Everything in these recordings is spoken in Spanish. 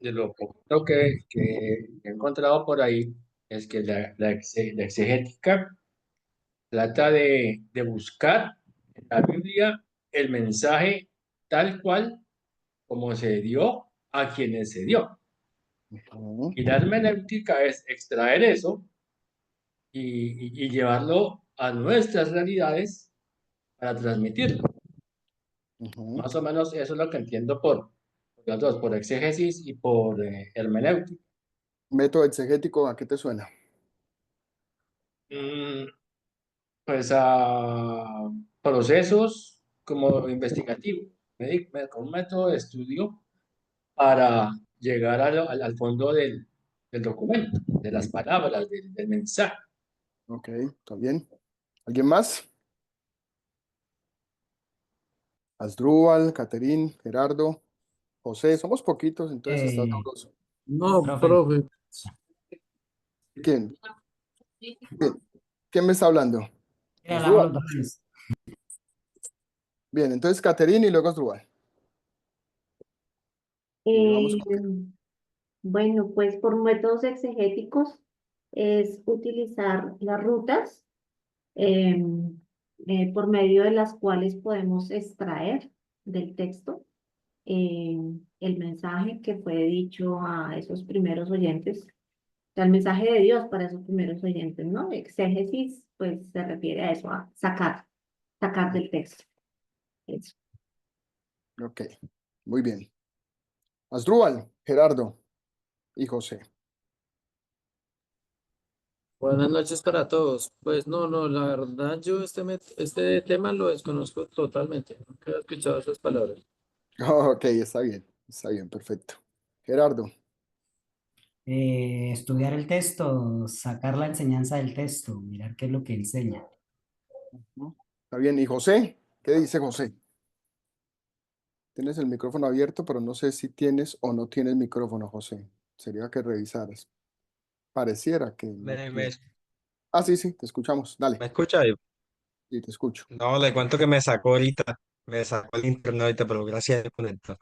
de lo poquito que he encontrado por ahí, es que la exegética trata de buscar en la Biblia el mensaje tal cual como se dio a quienes se dio. Ujú, Y la hermenéutica es extraer eso y llevarlo a nuestras realidades para transmitirlo. ujú. Más o menos eso es lo que entiendo por las dos, por exégesis y por hermenéutica. Método exegético, ¿a qué te suena? Mm, pues a procesos como investigativos, con un método de estudio para llegar al fondo del documento, de las palabras, del mensaje. Ok, está bien. ¿Alguien más? Asdrúbal, Caterín, Gerardo, José, somos poquitos, entonces está Eh, sabroso. No, profe, profe, ¿Quién? ¿Quién? ¿Quién me está hablando? mira, la Asdrúbal. los dos. Bien, entonces Caterín y luego Asdrúbal. Y vamos Eh, con... bueno, pues por métodos exegéticos es utilizar las rutas por medio de las cuales podemos extraer del texto el mensaje que fue dicho a esos primeros oyentes, o sea, el mensaje de Dios para esos primeros oyentes, ¿no? Exégesis, pues se refiere a eso, a sacar del texto. Eso. Ok, muy bien. Asdrúbal, Gerardo y José. buenas noches para todos. Pues no, la verdad yo este tema lo desconozco totalmente. Nunca he escuchado esas palabras. Ok, está bien, perfecto. Gerardo, Estudiar el texto, sacar la enseñanza del texto, mirar qué es lo que enseña. ¿no? Está bien. ¿Y José? ¿Qué dice José? Tienes el micrófono abierto, pero no sé si tienes o no tienes micrófono, José. Sería que revisaras. Pareciera que no ¿Me, me, tiene. Ah, sí, sí, te escuchamos. Dale, me escucha ahí? sí, te escucho. No, le cuento que me sacó ahorita, me sacó el internet ahorita, pero gracias por esto.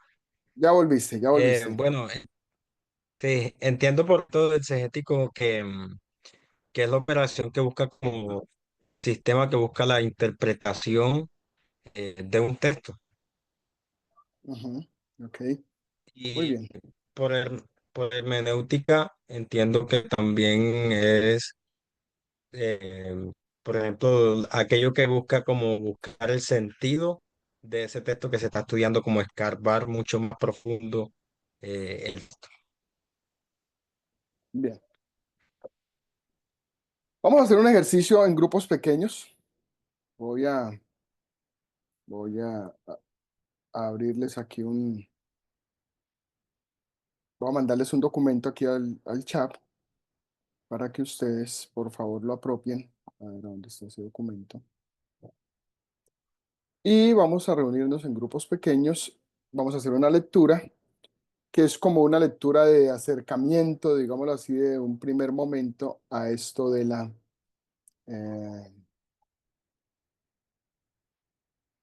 Ya volviste, ya volviste. Bueno, sí, entiendo por todo el exegético que es la operación que busca como sistema que busca la interpretación de un texto. Ujú, ok, muy Y bien. por, por hermenéutica entiendo que también es, eh, por ejemplo, aquello que busca como buscar el sentido de ese texto que se está estudiando, como escarbar mucho más profundo. El- Bien. Vamos a hacer un ejercicio en grupos pequeños. Voy a, voy a abrirles aquí voy a mandarles un documento aquí al chat para que ustedes, por favor, lo apropien. A ver, ¿dónde está ese documento? Y vamos a reunirnos en grupos pequeños. Vamos a hacer una lectura que es como una lectura de acercamiento, digámoslo así, de un primer momento a esto eh,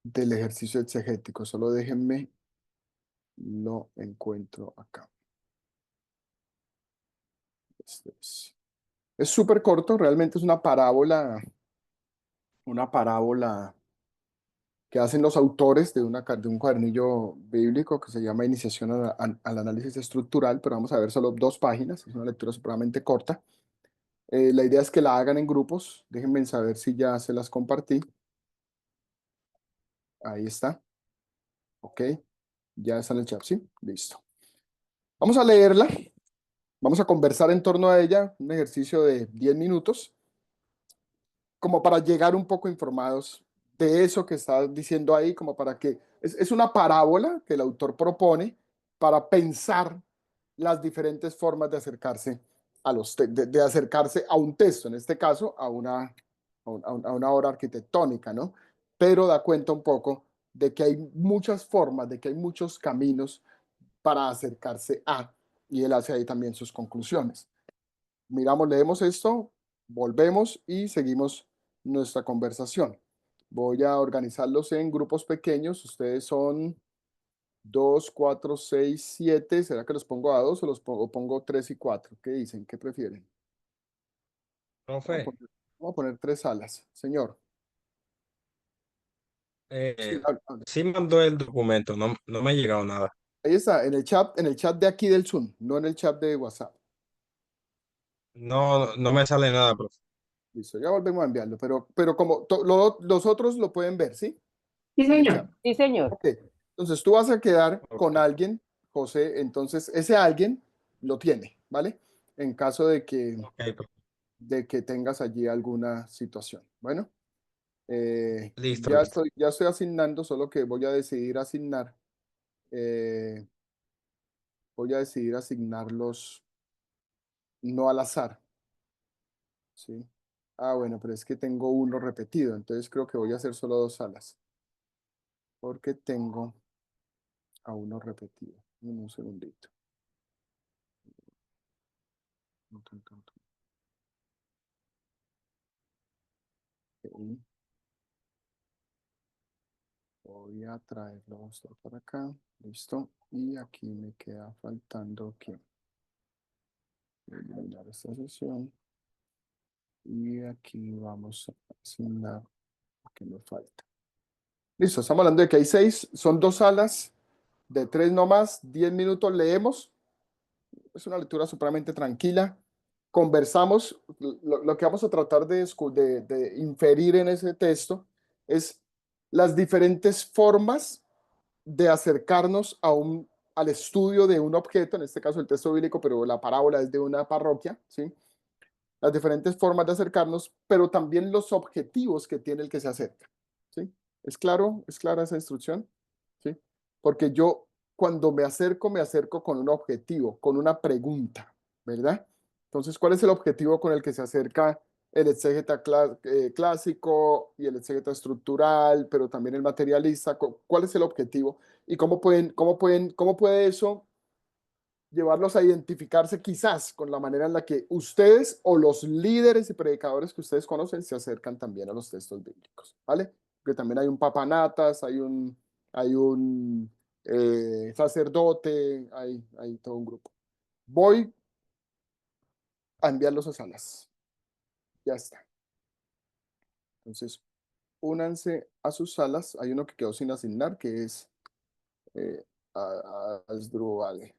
del ejercicio exegético. Solo déjenme, lo encuentro acá. Este es súper corto, realmente es una parábola que hacen los autores de un cuadernillo bíblico que se llama Iniciación al análisis estructural, pero vamos a ver solo 2 páginas, es una lectura supremamente corta. La idea es que la hagan en grupos, déjenme saber si ya se las compartí. Ahí está, ok, ya está en el chat, ¿sí? Listo. Vamos a leerla, vamos a conversar en torno a ella, un ejercicio de 10 minutos, como para llegar un poco informados de eso que está diciendo ahí, como para que es una parábola que el autor propone para pensar las diferentes formas de acercarse de acercarse a un texto, en este caso a una obra arquitectónica, ¿no? Pero da cuenta un poco de que hay muchas formas, de que hay muchos caminos para acercarse a, y él hace ahí también sus conclusiones. Miramos, leemos esto, volvemos y seguimos nuestra conversación. Voy a organizarlos en grupos pequeños. Ustedes son 2, 4, 6, 7. ¿Será que los pongo a 2 o los pongo 3 y 4? ¿Qué dicen? ¿Qué prefieren? Vamos a Profe, poner, vamos a poner 3 salas. Señor. Sí, eh, sí mandó el documento, no, no me ha llegado nada. ahí está, en el chat de aquí del Zoom, no en el chat de WhatsApp. No, no me sale nada, profe. Listo, ya volvemos a enviarlo, pero como los otros lo pueden ver, ¿sí? Sí, En el chat. señor. Sí, señor. Ok, entonces tú vas a quedar con Ok, alguien, José, entonces ese alguien lo tiene, ¿vale? En caso ok, profe. de que tengas allí alguna situación. Bueno, Listo, listo. ya estoy asignando, solo que voy a decidir asignar, eh, voy a decidir asignarlos no al azar, ¿sí? Ah, bueno, pero es que tengo uno repetido, entonces creo que voy a hacer solo 2 salas, porque tengo a uno repetido. En un segundito. Ok, voy a traerlo esto para acá, listo, y aquí me queda faltando que eliminar esta sesión, y aquí vamos a asignar lo que me falta. Listo, estamos hablando de que hay 6, son 2 salas, de 3 no más, 10 minutos leemos, es una lectura supremamente tranquila, conversamos, lo que vamos a tratar de inferir en ese texto es las diferentes formas de acercarnos al estudio de un objeto, en este caso el texto bíblico, pero la parábola es de una parroquia, ¿sí? Las diferentes formas de acercarnos, pero también los objetivos que tiene el que se acerca, ¿sí? ¿Es claro? ¿Es clara esa instrucción? ¿Sí? Porque yo cuando me acerco con un objetivo, con una pregunta, ¿verdad? Entonces, ¿cuál es el objetivo con el que se acerca el exégeta clásico y el exégeta estructural, pero también el materialista? ¿Cuál es el objetivo? ¿Y cómo puede eso llevarlos a identificarse quizás con la manera en la que ustedes o los líderes y predicadores que ustedes conocen se acercan también a los textos bíblicos, ¿vale? Porque también hay un papanatas, hay un sacerdote, hay todo un grupo. Voy a enviarlos a salas. Ya está. Entonces, únanse a sus salas. Hay uno que quedó sin asignar, que es eh, Asdrúbal.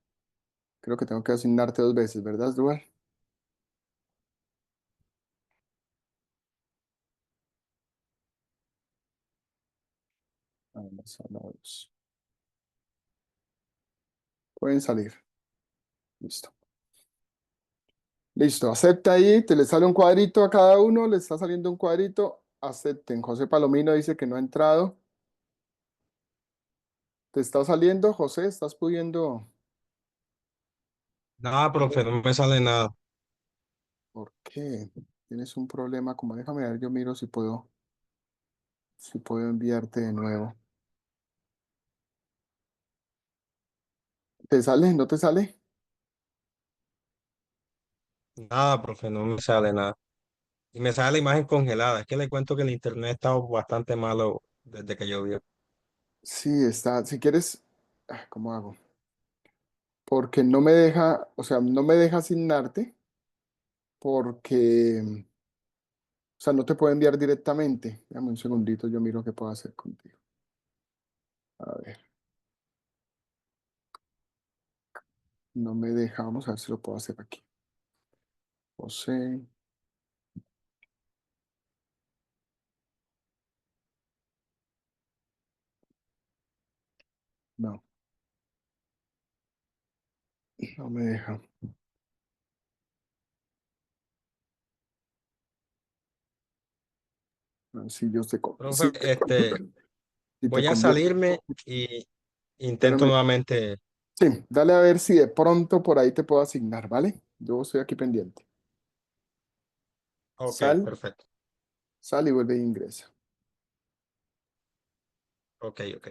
Creo que tengo que asignarte 2 veces, ¿verdad, Asdrúbal? Vamos a la 2. Pueden salir. Listo. Listo, acepta ahí, te le sale un cuadrito a cada uno, le está saliendo un cuadrito, acepten. José Palomino dice que no ha entrado. ¿Te está saliendo, José? ¿Estás pudiendo? Nada, profe, no me sale nada. ¿Por qué? ¿Tienes un problema? Como déjame ver, yo miro si puedo enviarte de nuevo. ¿Te sale? ¿No te sale? Nada, profe, no me sale nada. Y me sale la imagen congelada. Es que le cuento que el internet está bastante malo desde que llovió. Sí, está. Si quieres, ¿cómo hago? Porque no me deja, o sea, no me deja asignarte porque, o sea, no te puedo enviar directamente. Dame un segundito, yo miro qué puedo hacer contigo. A ver, no me deja, vamos a ver si lo puedo hacer aquí. José, no, no me deja. Si yo te, Profe, si te voy a convierte. salirme y intento Espérame. nuevamente. Sí, dale a ver si de pronto por ahí te puedo asignar, ¿vale? Yo estoy aquí pendiente. Ok, Sal, perfecto. sal y vuelve e ingresa. Ok, ok.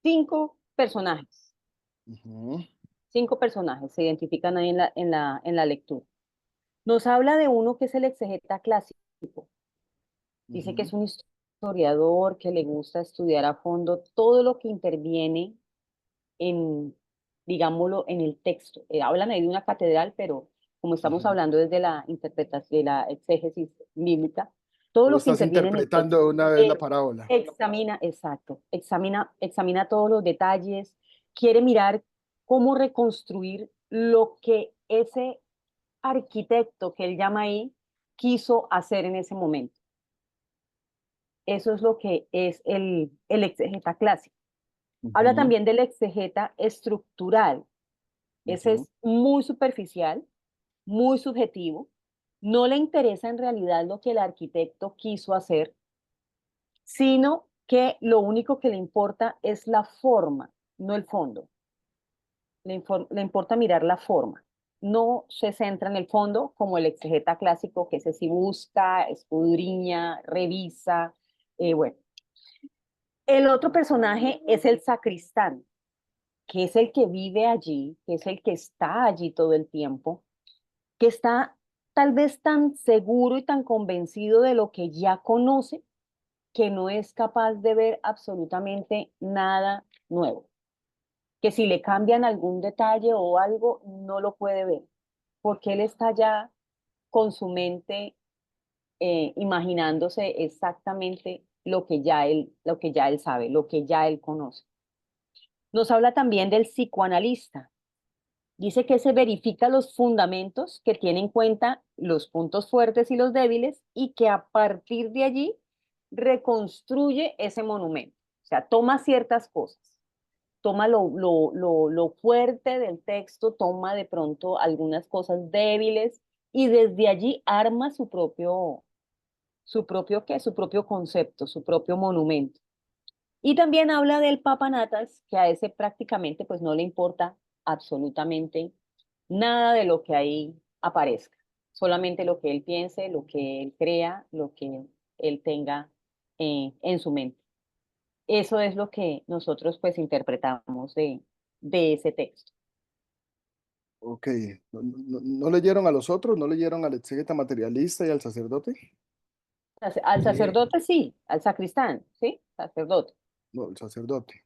cinco personajes. Ujú, 5 personajes se identifican ahí en la lectura. Nos habla de uno que es el exegeta clásico. Dice que es ujú, un historiador que le gusta estudiar a fondo todo lo que interviene en, digámoslo, en el texto. Hablan ahí de una catedral, pero como estamos ujú. hablando desde la interpretación, de la exégesis bíblica, todo Tú lo que estás interviene en el texto. interpretando una vez la parábola. Examina, exacto, examina todos los detalles, quiere mirar cómo reconstruir lo que ese arquitecto que él llama ahí quiso hacer en ese momento. Eso es lo que es el exegeta clásico. Habla Ujú, también del exegeta estructural. Ese ujú. es muy superficial, muy subjetivo. No le interesa en realidad lo que el arquitecto quiso hacer, sino que lo único que le importa es la forma, no el fondo. Le importa mirar la forma. No se centra en el fondo como el exegeta clásico, que ese sí busca, escudriña, revisa. Bueno, el otro personaje es el sacristán, que es el que vive allí, que es el que está allí todo el tiempo, que está tal vez tan seguro y tan convencido de lo que ya conoce que no es capaz de ver absolutamente nada nuevo, que si le cambian algún detalle o algo, no lo puede ver, porque él está ya con su mente imaginándose exactamente lo que ya él sabe, lo que ya él conoce. Nos habla también del psicoanalista. Dice que se verifica los fundamentos, que tiene en cuenta los puntos fuertes y los débiles y que a partir de allí reconstruye ese monumento. O sea, toma ciertas cosas, toma lo fuerte del texto, toma de pronto algunas cosas débiles y desde allí arma ¿qué? Su propio concepto, su propio monumento. Y también habla del papanatas, que a ese prácticamente pues no le importa absolutamente nada de lo que ahí aparezca, solamente lo que él piense, lo que él crea, lo que él tenga en su mente. Eso es lo que nosotros pues interpretamos de ese texto. Ok. ¿No leyeron a los otros? ¿No leyeron al exégeta materialista y al sacerdote? Al Sí, sacerdote sí, al sacristán, ¿sí? Sacerdote. No, el sacerdote.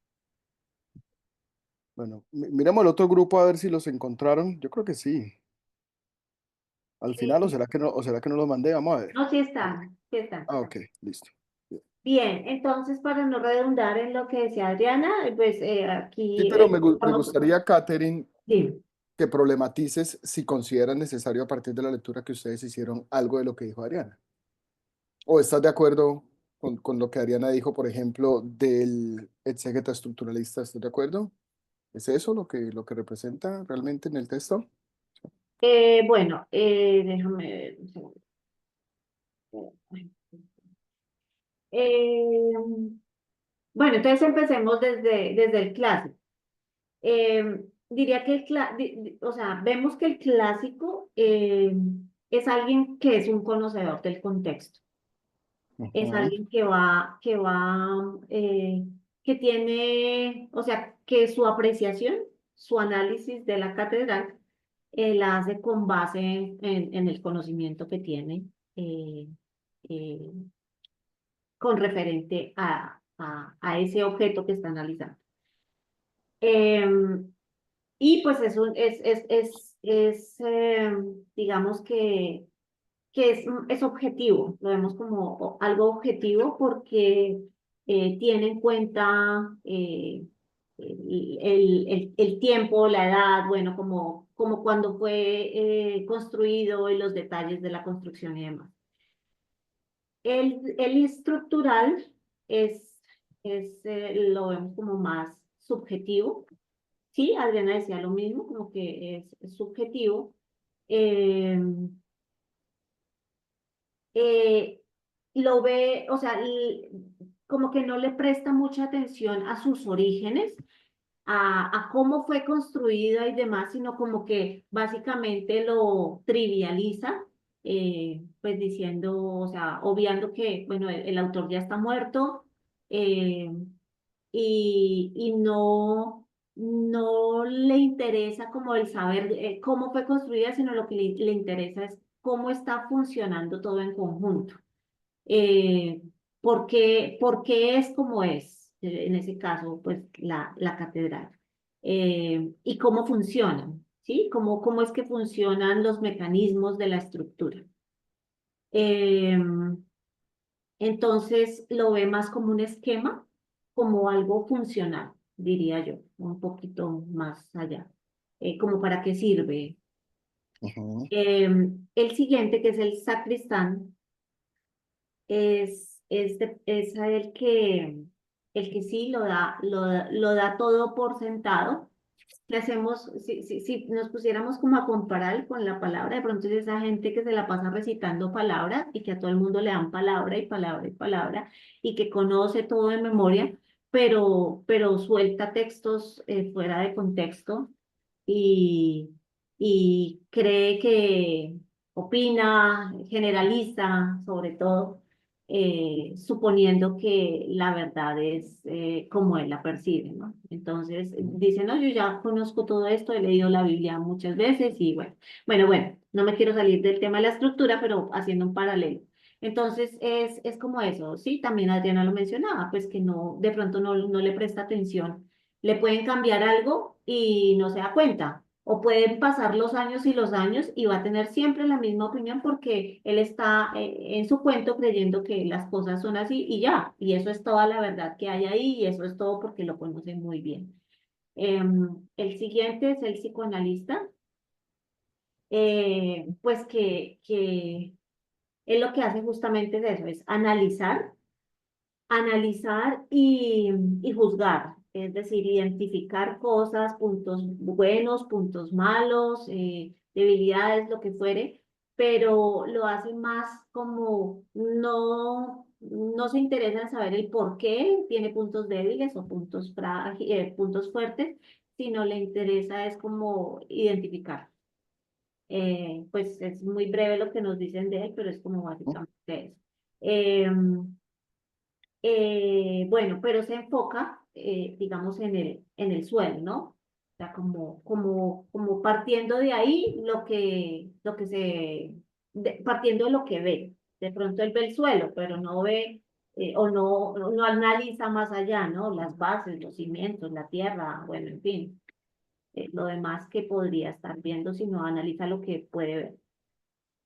Bueno, miremos el otro grupo a ver si los encontraron. Yo creo que sí. Al final, Sí. o será que no los mandé? Vamos a ver. No, sí están, sí están. Ah, ok, listo. Bien. Bien, entonces para no redundar en lo que decía Adriana, pues Sí, aquí pero me estamos, gustaría, Catherine, sí. que problematices si consideran necesario a partir de la lectura que ustedes hicieron algo de lo que dijo Ariana. ¿O estás de acuerdo con lo que Ariana dijo, por ejemplo, del exégeta estructuralista? ¿Estás de acuerdo? ¿Es eso lo que representa realmente en el texto? Bueno, déjame ver un segundo. Eh, bueno, entonces empecemos desde el clásico. Diría que o sea, vemos que el clásico es alguien que es un conocedor del contexto. Es Ujú, alguien que tiene, o sea, que su apreciación, su análisis de la catedral, la hace con base en el conocimiento que tiene eh, eh, con referente a ese objeto que está analizando. Em, y pues digamos que es objetivo, lo vemos como algo objetivo porque tiene en cuenta el tiempo, la edad, bueno, como cuando fue construido y los detalles de la construcción y demás. El estructural lo vemos como más subjetivo. Sí, Adriana decía lo mismo, como que es subjetivo. Eh, eh, lo ve, o sea, como que no le presta mucha atención a sus orígenes, a cómo fue construida y demás, sino como que básicamente lo trivializa, pues diciendo, o sea, obviando que, bueno, el autor ya está muerto, eh, y no le interesa como el saber cómo fue construida, sino lo que le interesa es cómo está funcionando todo en conjunto. Eh, por qué es como es? En ese caso, pues la catedral. Y cómo funcionan, ¿sí? Cómo es que funcionan los mecanismos de la estructura. Entonces lo ve más como un esquema, como algo funcional, diría yo, un poquito más allá. Como para qué sirve. Ujú. El siguiente, que es el sacristán, es a el que sí lo da todo por sentado. Le hacemos, si nos pusiéramos como a comparar con la palabra, de pronto es esa gente que se la pasa recitando palabras y que a todo el mundo le dan palabra y palabra y palabra y que conoce todo de memoria, pero suelta textos fuera de contexto y, y cree que opina, generaliza sobre todo, suponiendo que la verdad es como él la percibe, ¿no? Entonces dice, no, yo ya conozco todo esto, he leído la Biblia muchas veces y bueno, no me quiero salir del tema de la estructura, pero haciendo un paralelo. Entonces es como eso, sí, también Adriana lo mencionaba, pues que no, de pronto no le presta atención, le pueden cambiar algo y no se da cuenta. O pueden pasar los años y los años y va a tener siempre la misma opinión porque él está en su cuento creyendo que las cosas son así y ya. Y eso es toda la verdad que hay ahí y eso es todo porque lo conoce muy bien. El siguiente es el psicoanalista, pues que él lo que hace justamente es eso, es analizar y juzgar, es decir, identificar cosas, puntos buenos, puntos malos, debilidades, lo que fuere, pero lo hace más como no se interesa en saber el por qué tiene puntos débiles o puntos fuertes, sino le interesa es como identificar. Pues es muy breve lo que nos dicen de él, pero es como básicamente eso. Em, bueno, pero se enfoca, digamos, en el suelo, ¿no? O sea, como partiendo de ahí partiendo de lo que ve. De pronto él ve el suelo, pero no ve o no analiza más allá, ¿no? Las bases, los cimientos, la tierra, bueno, en fin, lo demás que podría estar viendo si no analiza lo que puede ver.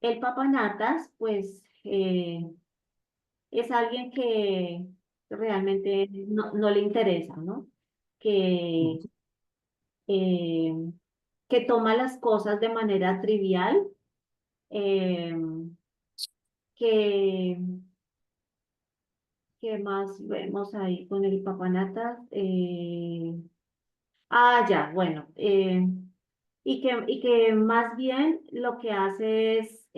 El papanatas, pues, es alguien que realmente no le interesa, ¿no? Que, eh, que toma las cosas de manera trivial, eh, que, ¿qué más vemos ahí con el papanatas? Ya, bueno, y que más bien lo que hace es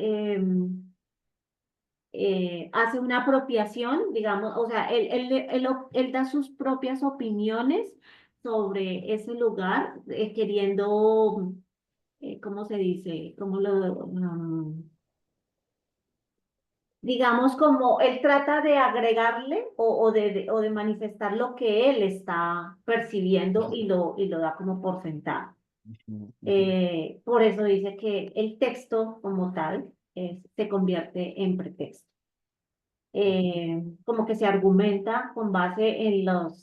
hace una apropiación, digamos, o sea, él da sus propias opiniones sobre ese lugar, queriendo, ¿cómo se dice? Digamos, como él trata de agregarle o de manifestar lo que él está percibiendo y lo da como por sentado. Ujú, ujú. Por eso dice que el texto como tal se convierte en pretexto. Como que se argumenta con base en la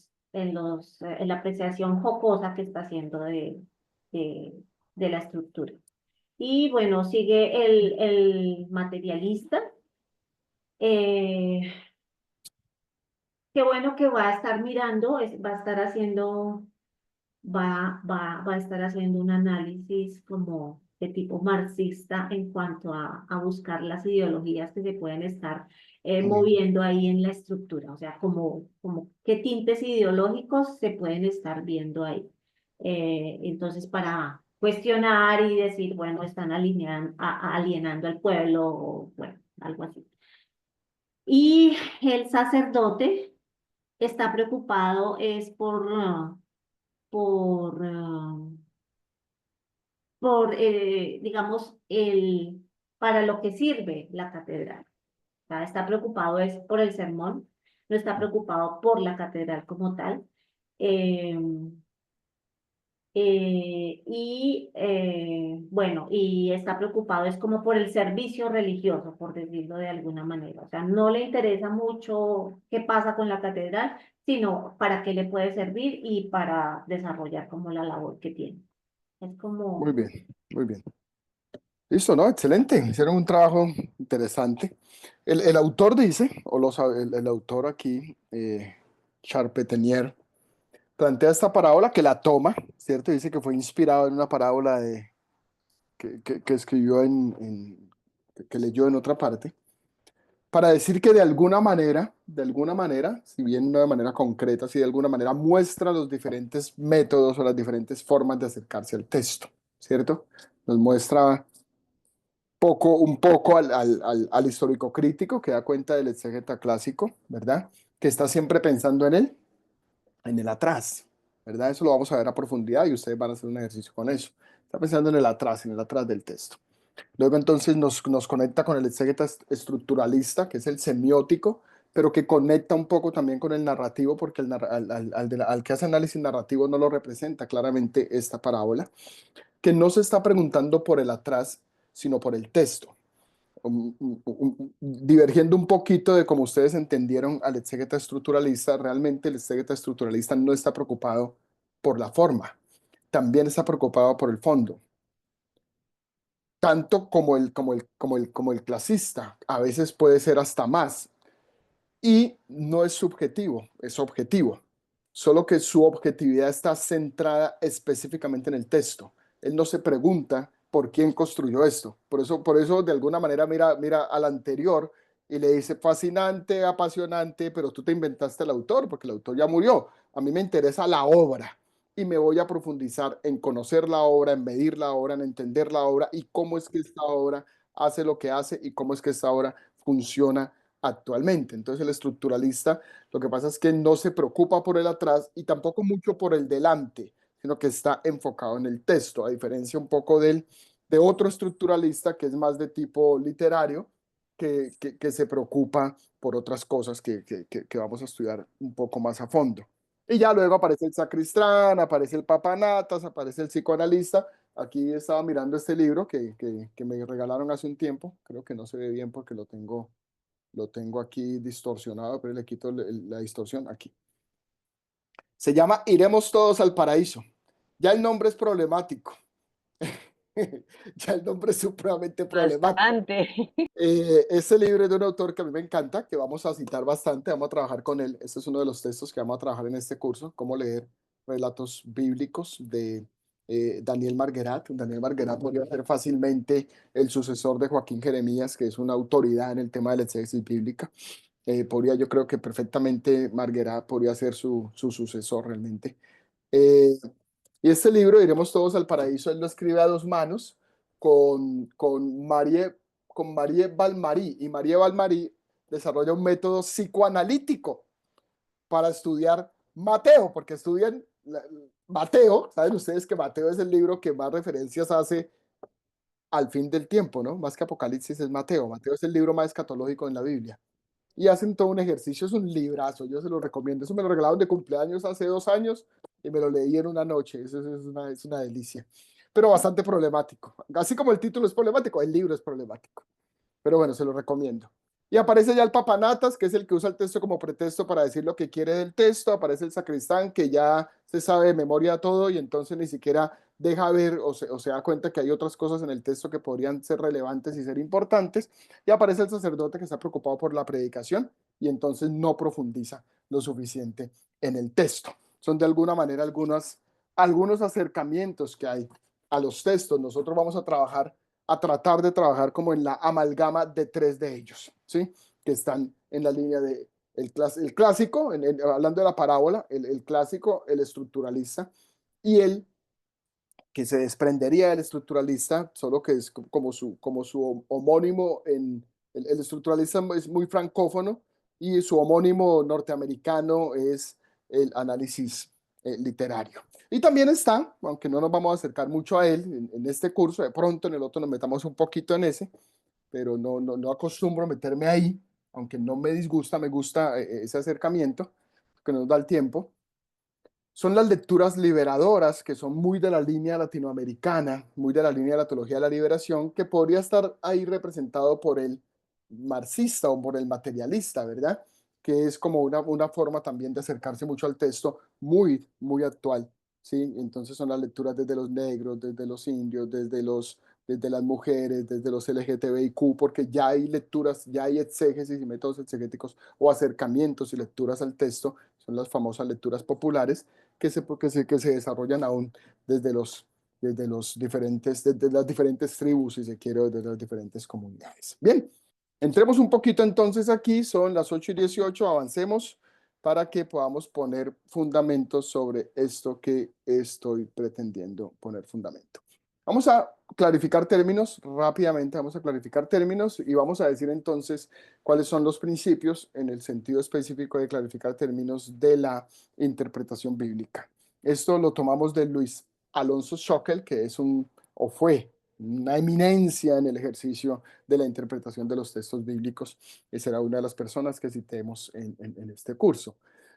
apreciación jocosa que está haciendo de, de la estructura. Y bueno, sigue el materialista. eh, Qué bueno que va a estar mirando, va a estar haciendo va a estar haciendo un análisis como de tipo marxista en cuanto a buscar las ideologías que se pueden estar moviendo ahí en la estructura, o sea, como qué tintes ideológicos se pueden estar viendo ahí. Entonces, para cuestionar y decir, bueno, están alienando al pueblo, o bueno, algo así. Y el sacerdote está preocupado es por digamos, para lo que sirve la catedral. O sea, está preocupado es por el sermón, no está preocupado por la catedral como tal. Bueno, y está preocupado es como por el servicio religioso, por decirlo de alguna manera. O sea, no le interesa mucho qué pasa con la catedral, sino para qué le puede servir y para desarrollar como la labor que tiene. Es Muy como, bien, muy bien. Listo, ¿no? Excelente. Hicieron un trabajo interesante. El autor dice, el autor aquí, Charpentier, plantea esta parábola que la toma, ¿cierto? Dice que fue inspirado en una parábola que escribió que leyó en otra parte, para decir que de alguna manera, si bien no de manera concreta, si de alguna manera muestra los diferentes métodos o las diferentes formas de acercarse al texto, ¿cierto? Nos muestra un poco al histórico crítico que da cuenta del exégeta clásico, ¿verdad? Que está siempre pensando en el atrás, ¿verdad? Eso lo vamos a ver a profundidad y ustedes van a hacer un ejercicio con eso. Está pensando en el atrás del texto. Luego entonces nos conecta con el exégeta estructuralista, que es el semiótico, pero que conecta un poco también con el narrativo, porque al que hace análisis narrativo no lo representa claramente esta parábola, que no se está preguntando por el atrás, sino por el texto. Divergiendo un poquito de cómo ustedes entendieron al exégeta estructuralista, realmente el exégeta estructuralista no está preocupado por la forma, también está preocupado por el fondo, tanto como el clasista, a veces puede ser hasta más, y no es subjetivo, es objetivo, solo que su objetividad está centrada específicamente en el texto. Él no se pregunta por quién construyó esto. Por eso de alguna manera mira al anterior y le dice fascinante, apasionante, pero tú te inventaste el autor porque el autor ya murió. A mí me interesa la obra y me voy a profundizar en conocer la obra, en medir la obra, en entender la obra y cómo es que esta obra hace lo que hace y cómo es que esta obra funciona actualmente. Entonces el estructuralista lo que pasa es que no se preocupa por el atrás y tampoco mucho por el delante, sino que está enfocado en el texto, a diferencia un poco de otro estructuralista que es más de tipo literario, que se preocupa por otras cosas que vamos a estudiar un poco más a fondo. Y ya luego aparece el sacristán, aparece el papanatas, aparece el psicoanalista. Aquí estaba mirando este libro que me regalaron hace un tiempo. Creo que no se ve bien porque lo tengo aquí distorsionado, pero le quito la distorsión aquí. Se llama Iremos todos al paraíso. Ya el nombre es problemático. Ya el nombre es supremamente problemático. Bastante. Este libro es de un autor que a mí me encanta, que vamos a citar bastante, vamos a trabajar con él. Este es uno de los textos que vamos a trabajar en este curso, cómo leer relatos bíblicos de Daniel Marguerat. Daniel Marguerat podría ser fácilmente el sucesor de Joaquín Jeremías, que es una autoridad en el tema de la exégesis bíblica. Yo creo que perfectamente Marguerat podría ser su sucesor realmente. Y este libro, Iremos todos al paraíso, él lo escribe a dos manos con Marie Balmary, y Marie Balmary desarrolla un método psicoanalítico para estudiar Mateo, porque estudian Mateo. Saben ustedes que Mateo es el libro que más referencias hace al fin del tiempo, ¿no? Más que Apocalipsis es Mateo. Mateo es el libro más escatológico en la Biblia. Y hacen todo un ejercicio, es un librazo, yo se lo recomiendo. Eso me lo regalaron de cumpleaños hace 2 años y me lo leí en una noche. Eso es una delicia, pero bastante problemático. Así como el título es problemático, el libro es problemático. Pero bueno, se lo recomiendo. Y aparece ya el papanatas, que es el que usa el texto como pretexto para decir lo que quiere del texto. Aparece el sacristán, que ya se sabe de memoria todo y entonces ni siquiera deja ver o se da cuenta que hay otras cosas en el texto que podrían ser relevantes y ser importantes. Y aparece el sacerdote, que está preocupado por la predicación y entonces no profundiza lo suficiente en el texto. Son de alguna manera algunos acercamientos que hay a los textos. Nosotros vamos a tratar de trabajar como en la amalgama de 3 de ellos, ¿sí? Que están en la línea de el clásico, hablando de la parábola, el clásico, el estructuralista, y el que se desprendería del estructuralista, solo que es como su homónimo. El estructuralista es muy francófono y su homónimo norteamericano es el análisis literario. Y también está, aunque no nos vamos a acercar mucho a él en este curso, de pronto en el otro nos metamos un poquito en ese, pero no acostumbro a meterme ahí, aunque no me disgusta, me gusta ese acercamiento que nos da el tiempo, son las lecturas liberadoras, que son muy de la línea latinoamericana, muy de la línea de la teología de la liberación, que podría estar ahí representado por el marxista o por el materialista, ¿verdad? Que es como una forma también de acercarse mucho al texto muy, muy actual, ¿sí? Entonces son las lecturas desde los negros, desde los indios, desde las mujeres, desde los LGTBIQ, porque ya hay lecturas, ya hay exégesis y métodos exegéticos o acercamientos y lecturas al texto, son las famosas lecturas populares, que se desarrollan aún desde desde las diferentes tribus, si se quiere, desde las diferentes comunidades. Bien, entremos un poquito entonces aquí, son las 8:18, avancemos para que podamos poner fundamentos sobre esto que estoy pretendiendo poner fundamento. Vamos a clarificar términos rápidamente, vamos a clarificar términos y vamos a decir entonces cuáles son los principios en el sentido específico de clarificar términos de la interpretación bíblica. Esto lo tomamos de Luis Alonso Schockel, que es o fue una eminencia en el ejercicio de la interpretación de los textos bíblicos. Esa era una de las personas que citemos en este curso.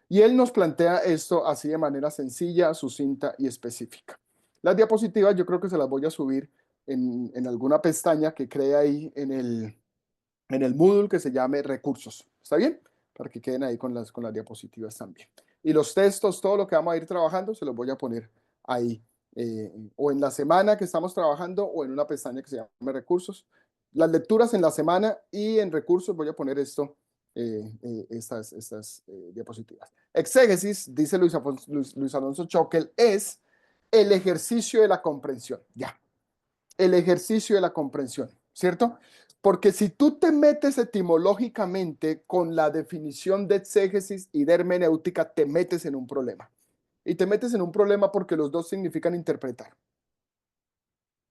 Y él nos plantea esto así de manera sencilla, sucinta y específica. Las diapositivas yo creo que se las voy a subir en alguna pestaña que cree ahí en el Moodle que se llame recursos. ¿Está bien? Para que queden ahí con las diapositivas también. Y los textos, todo lo que vamos a ir trabajando, se los voy a poner ahí. O en la semana que estamos trabajando o en una pestaña que se llame recursos. Las lecturas en la semana y en recursos voy a poner estas diapositivas. Exégesis, dice Luis Alonso Schockel, es el ejercicio de la comprensión. Ya. El ejercicio de la comprensión, ¿cierto? Porque si tú te metes etimológicamente con la definición de exégesis y de hermenéutica, te metes en un problema. Y te metes en un problema porque los dos significan interpretar.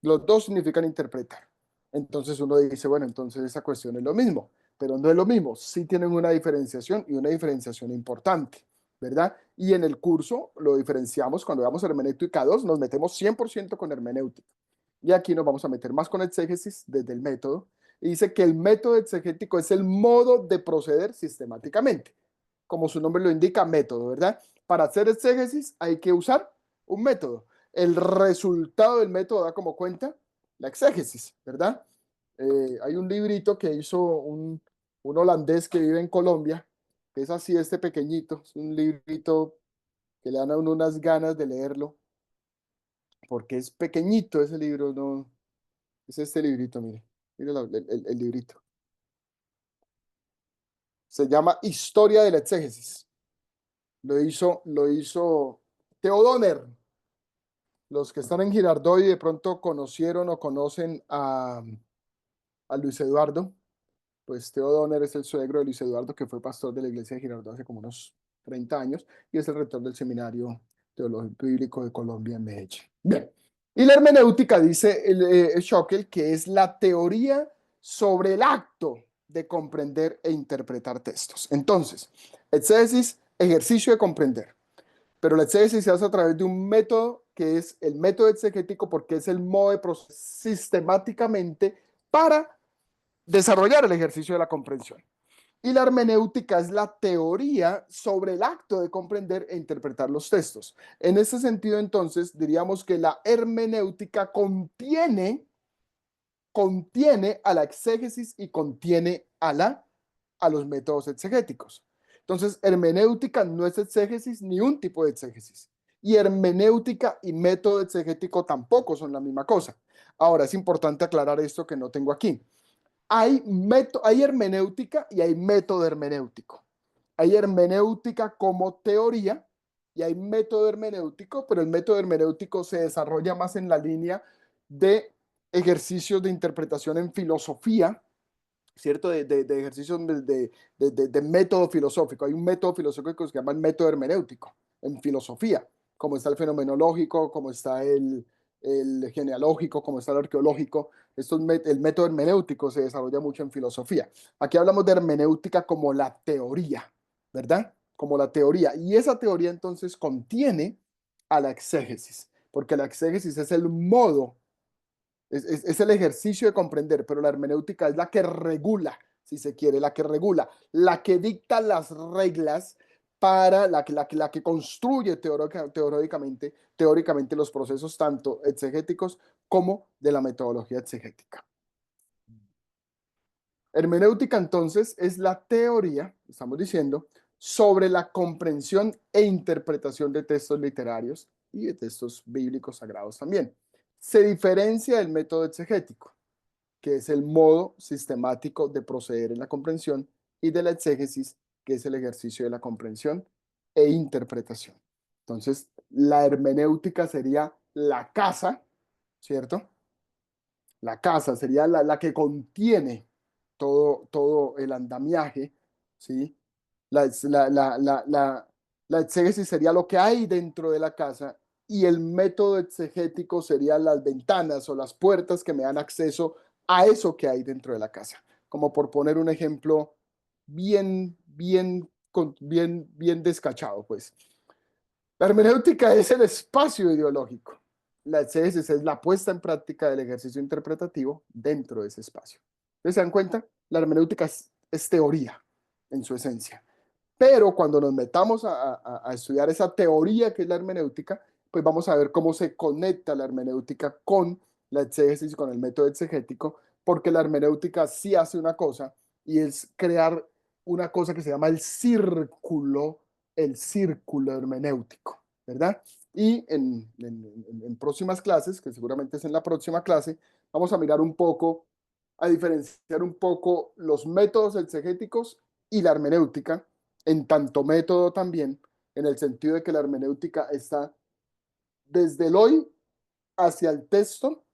Los dos significan interpretar. Entonces uno dice, bueno, entonces esa cuestión es lo mismo, pero no es lo mismo. Sí tienen una diferenciación y una diferenciación importante, ¿verdad? Y en el curso lo diferenciamos cuando veamos hermenéutica 2, nos metemos 100% con hermenéutica. Y aquí nos vamos a meter más con exégesis desde el método. Y dice que el método exegético es el modo de proceder sistemáticamente. Como su nombre lo indica, método, ¿verdad? Para hacer exégesis hay que usar un método. El resultado del método da como cuenta la exégesis, ¿verdad? Hay un librito que hizo un holandés que vive en Colombia, que es así, este pequeñito. Es un librito que le dan a uno unas ganas de leerlo, porque es pequeñito ese libro, ¿no? Es este librito, mire el librito. Se llama Historia de la Exégesis. Lo hizo Theo Donner. Los que están en Girardot y de pronto conocieron o conocen a Luis Eduardo, pues Theo Donner es el suegro de Luis Eduardo, que fue pastor de la iglesia de Girardot hace como unos 30 años y es el rector del Seminario Teológico Bíblico de Colombia en Medellín. Bien. Y la hermenéutica, dice Schockel, que es la teoría sobre el acto de comprender e interpretar textos. Entonces, exégesis, ejercicio de comprender. Pero la exégesis se hace a través de un método que es el método exegético, porque es el modo de proceder sistemáticamente para desarrollar el ejercicio de la comprensión. Y la hermenéutica es la teoría sobre el acto de comprender e interpretar los textos. En ese sentido, entonces, diríamos que la hermenéutica contiene a la exégesis y contiene a los métodos exegéticos. Entonces, hermenéutica no es exégesis ni un tipo de exégesis. Y hermenéutica y método exegético tampoco son la misma cosa. Ahora, es importante aclarar esto que no tengo aquí. Hay hermenéutica y hay método hermenéutico. Hay hermenéutica como teoría y hay método hermenéutico, pero el método hermenéutico se desarrolla más en la línea de ejercicios de interpretación en filosofía, ¿cierto? De ejercicios de método filosófico. Hay un método filosófico que se llama el método hermenéutico en filosofía, como está el fenomenológico, como está el genealógico, como está el arqueológico. El método hermenéutico se desarrolla mucho en filosofía. Aquí hablamos de hermenéutica como la teoría, ¿verdad? Como la teoría. Y esa teoría entonces contiene a la exégesis, porque la exégesis es el modo, es el ejercicio de comprender, pero la hermenéutica es la que regula si se quiere, la que regula, la que dicta las reglas para la que construye teóricamente los procesos tanto exegéticos como de la metodología exegética. Hermenéutica, entonces, es la teoría, estamos diciendo, sobre la comprensión e interpretación de textos literarios y de textos bíblicos sagrados también. Se diferencia del método exegético, que es el modo sistemático de proceder en la comprensión, y de la exégesis, que es el ejercicio de la comprensión e interpretación. Entonces, la hermenéutica sería la casa, ¿cierto? La casa sería la que contiene todo el andamiaje, ¿sí? La exégesis sería lo que hay dentro de la casa, y el método exegético serían las ventanas o las puertas que me dan acceso a eso que hay dentro de la casa. Como por poner un ejemplo bien descachado, pues. La hermenéutica es el espacio ideológico. La exégesis es la puesta en práctica del ejercicio interpretativo dentro de ese espacio. ¿Ustedes se dan cuenta? La hermenéutica es teoría en su esencia. Pero cuando nos metamos a estudiar esa teoría que es la hermenéutica, pues vamos a ver cómo se conecta la hermenéutica con la exégesis, con el método exegético, porque la hermenéutica sí hace una cosa, y es crear una cosa que se llama el círculo hermenéutico, ¿verdad? Y en próximas clases, que seguramente es en la próxima clase, vamos a mirar un poco, a diferenciar un poco los métodos exegéticos y la hermenéutica, en tanto método también, en el sentido de que la hermenéutica está desde el hoy hacia el texto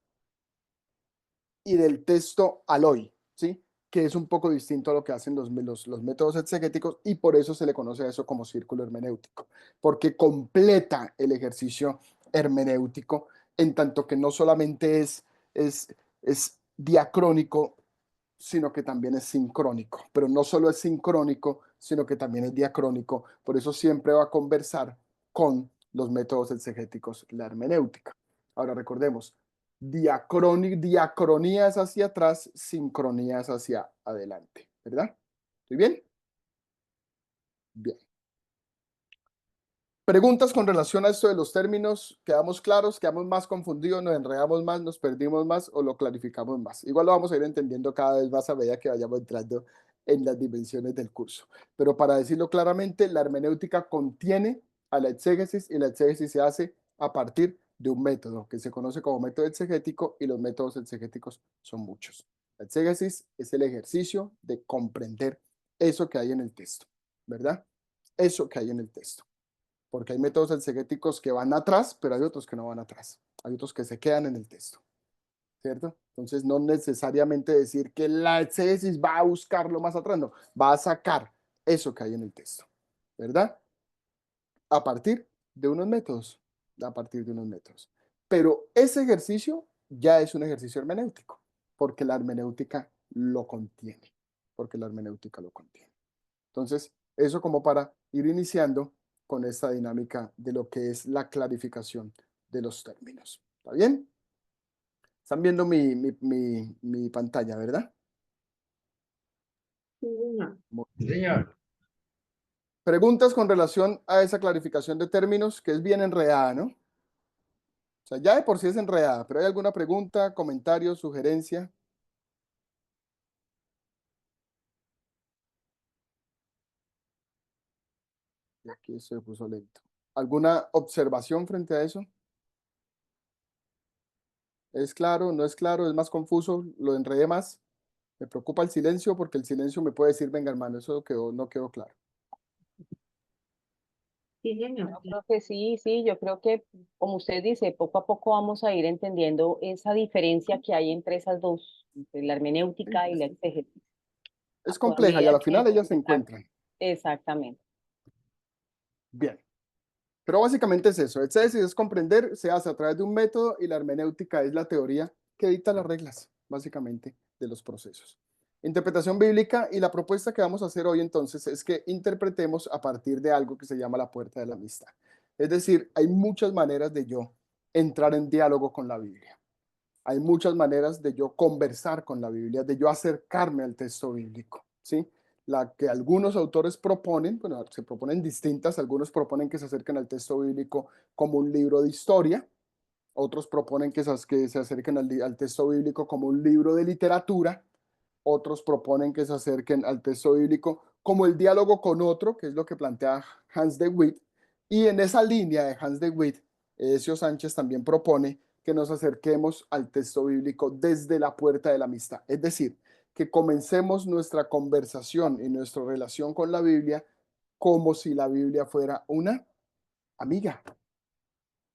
y del texto al hoy, ¿sí? Que es un poco distinto a lo que hacen los métodos exegéticos, y por eso se le conoce a eso como círculo hermenéutico, porque completa el ejercicio hermenéutico, en tanto que no solamente es diacrónico, sino que también es sincrónico, pero no solo es sincrónico, sino que también es diacrónico. Por eso siempre va a conversar con los métodos exegéticos la hermenéutica. Ahora recordemos, diacronía es hacia atrás, sincronía es hacia adelante, ¿verdad? ¿Estoy bien? Bien. Preguntas con relación a esto de los términos. ¿Quedamos claros? ¿Quedamos más confundidos? ¿Nos enredamos más? ¿Nos perdimos más? ¿O lo clarificamos más? Igual lo vamos a ir entendiendo cada vez más a medida que vayamos entrando en las dimensiones del curso. Pero para decirlo claramente, la hermenéutica contiene a la exégesis, y la exégesis se hace a partir de un método que se conoce como método exegético, y los métodos exegéticos son muchos. La exégesis es el ejercicio de comprender eso que hay en el texto, ¿verdad? Eso que hay en el texto. Porque hay métodos exegéticos que van atrás, pero hay otros que no van atrás. Hay otros que se quedan en el texto, ¿cierto? Entonces, no necesariamente decir que la exégesis va a buscarlo más atrás, no, va a sacar eso que hay en el texto, ¿verdad? A partir de unos métodos, Pero ese ejercicio ya es un ejercicio hermenéutico, porque la hermenéutica lo contiene, Entonces, eso como para ir iniciando con esta dinámica de lo que es la clarificación de los términos. ¿Está bien? Están viendo mi pantalla, ¿verdad? Sí, señor. Señor, Preguntas con relación a esa clarificación de términos, que es bien enredada, ¿no? O sea, ya de por sí es enredada, pero ¿hay alguna pregunta, comentario, sugerencia? Y aquí se puso lento. ¿Alguna observación frente a eso? ¿Es claro? ¿No es claro? ¿Es más confuso? ¿Lo enredé más? Me preocupa el silencio, porque el silencio me puede decir, venga hermano, eso no quedó claro. Sí, señor. Yo creo que sí, sí, yo creo que, como usted dice, poco a poco vamos a ir entendiendo esa diferencia que hay entre esas dos, entre la hermenéutica y la exégesis. Es A compleja, y a medida la que- final ellas se encuentran. Exactamente. Bien. Pero básicamente es eso. Exégesis es comprender, se hace a través de un método, y la hermenéutica es la teoría que dicta las reglas, básicamente, de los procesos. Interpretación bíblica, y la propuesta que vamos a hacer hoy entonces es que interpretemos a partir de algo que se llama la puerta de la amistad. Es decir, hay muchas maneras de yo entrar en diálogo con la Biblia. Hay muchas maneras de yo conversar con la Biblia, de yo acercarme al texto bíblico. ¿sí? La que algunos autores proponen, bueno, se proponen distintas, algunos proponen que se acerquen al texto bíblico como un libro de historia, otros proponen que se acerquen al texto bíblico como un libro de literatura, otros proponen que se acerquen al texto bíblico como el diálogo con otro, que es lo que plantea Hans de Witt, y en esa línea de Hans de Witt, Ezio Sánchez también propone que nos acerquemos al texto bíblico desde la puerta de la amistad, es decir, que comencemos nuestra conversación y nuestra relación con la Biblia como si la Biblia fuera una amiga,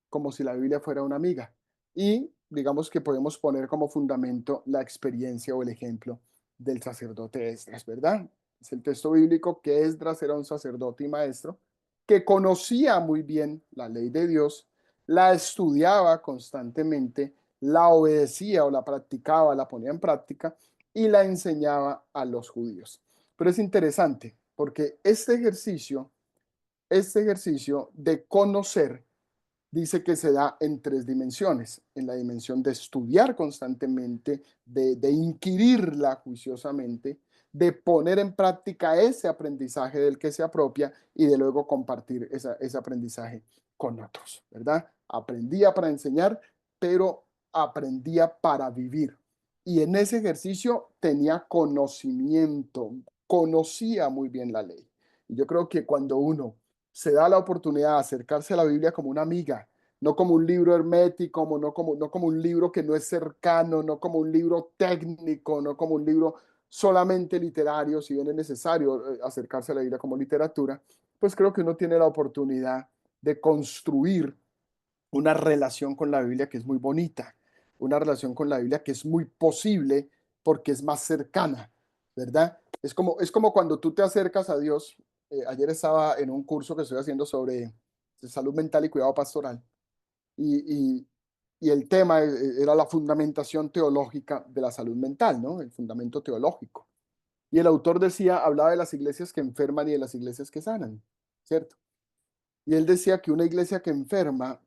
como si la Biblia fuera una amiga. Y digamos que podemos poner como fundamento la experiencia o el ejemplo del sacerdote Esdras, ¿verdad? Es el texto bíblico que Esdras era un sacerdote y maestro que conocía muy bien la ley de Dios, la estudiaba constantemente, la obedecía o la practicaba, la ponía en práctica y la enseñaba a los judíos. Pero es interesante porque este ejercicio de conocer dice que se da en tres dimensiones: en la dimensión de estudiar constantemente, de inquirirla juiciosamente, de poner en práctica ese aprendizaje del que se apropia y de luego compartir ese aprendizaje con otros, ¿verdad? Aprendía para enseñar, pero aprendía para vivir. Y en ese ejercicio tenía conocimiento, conocía muy bien la ley. Y yo creo que cuando uno se da la oportunidad de acercarse a la Biblia como una amiga, no como un libro hermético, no como un libro que no es cercano, no como un libro técnico, no como un libro solamente literario, si bien es necesario acercarse a la Biblia como literatura, pues creo que uno tiene la oportunidad de construir una relación con la Biblia que es muy bonita, una relación con la Biblia que es muy posible porque es más cercana, ¿verdad? Es como cuando tú te acercas a Dios. Ayer estaba en un curso que estoy haciendo sobre salud mental y cuidado pastoral y, y el tema era la fundamentación teológica de la salud mental, ¿no? El fundamento teológico. Y el autor hablaba de las iglesias que enferman y de las iglesias que sanan, ¿cierto? Y él decía que una iglesia que enferma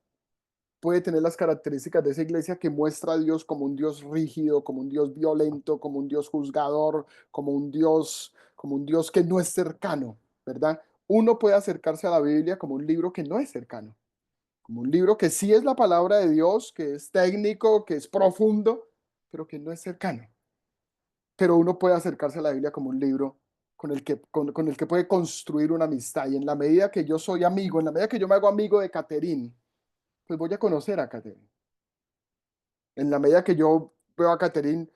puede tener las características de esa iglesia que muestra a Dios como un Dios rígido, como un Dios violento, como un Dios juzgador, como un Dios que no es cercano, ¿verdad? Uno puede acercarse a la Biblia como un libro que no es cercano, como un libro que sí es la palabra de Dios, que es técnico, que es profundo, pero que no es cercano. Pero uno puede acercarse a la Biblia como un libro con el que puede construir una amistad. Y en la medida que yo soy amigo, en la medida que yo me hago amigo de Caterín, pues voy a conocer a Caterín. En la medida que yo veo a Caterín,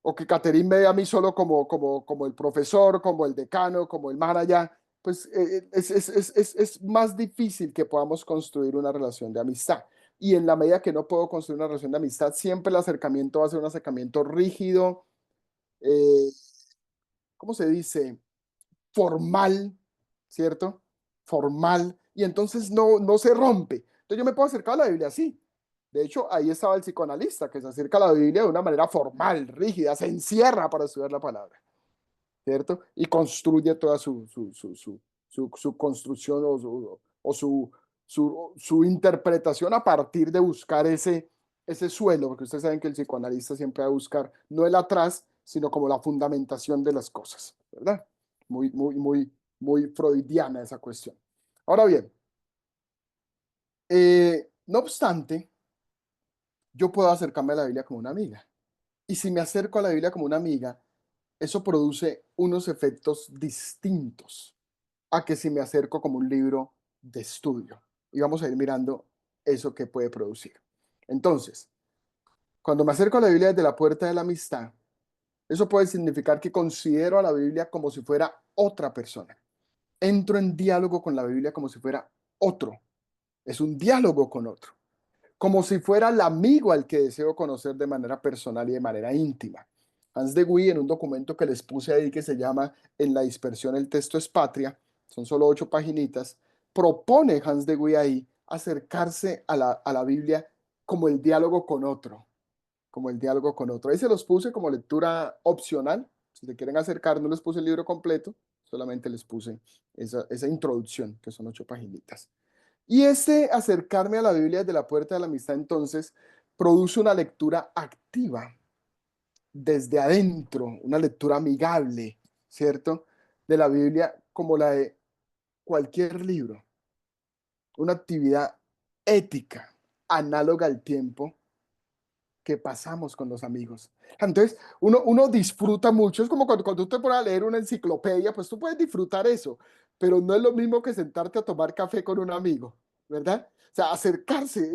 o que Caterín me ve a mí solo como el profesor, como el decano, como el man allá, pues es más difícil que podamos construir una relación de amistad. Y en la medida que no puedo construir una relación de amistad, siempre el acercamiento va a ser un acercamiento rígido, eh, ¿cómo se dice? Formal, ¿cierto? Formal, y entonces no se rompe. Entonces yo me puedo acercar a la Biblia así. De hecho, ahí estaba el psicoanalista que se acerca a la Biblia de una manera formal, rígida, se encierra para estudiar la palabra, ¿cierto? Y construye toda su construcción su interpretación a partir de buscar ese suelo, porque ustedes saben que el psicoanalista siempre va a buscar no el atrás, sino como la fundamentación de las cosas, ¿verdad? Muy freudiana esa cuestión. Ahora bien, no obstante, yo puedo acercarme a la Biblia como una amiga. Y si me acerco a la Biblia como una amiga, eso produce unos efectos distintos a que si me acerco como un libro de estudio. Y vamos a ir mirando eso que puede producir. Entonces, cuando me acerco a la Biblia desde la puerta de la amistad, eso puede significar que considero a la Biblia como si fuera otra persona. Entro en diálogo con la Biblia como si fuera otro. Es un diálogo con otro. Como si fuera el amigo al que deseo conocer de manera personal y de manera íntima. Hans de Guy, en un documento que les puse ahí que se llama En la dispersión el texto es patria, son solo 8 paginitas, propone Hans de Guy ahí acercarse a la Biblia como el diálogo con otro, como el diálogo con otro. Ahí se los puse como lectura opcional. Si se quieren acercar, no les puse el libro completo, solamente les puse esa introducción, que son 8 paginitas. Y ese acercarme a la Biblia desde la puerta de la amistad, entonces, produce una lectura activa, desde adentro, una lectura amigable, ¿cierto? De la Biblia como la de cualquier libro, una actividad ética, análoga al tiempo que pasamos con los amigos. Entonces, uno disfruta mucho, es como cuando tú te pones a leer una enciclopedia, pues tú puedes disfrutar eso, pero no es lo mismo que sentarte a tomar café con un amigo, ¿verdad? O sea, acercarse.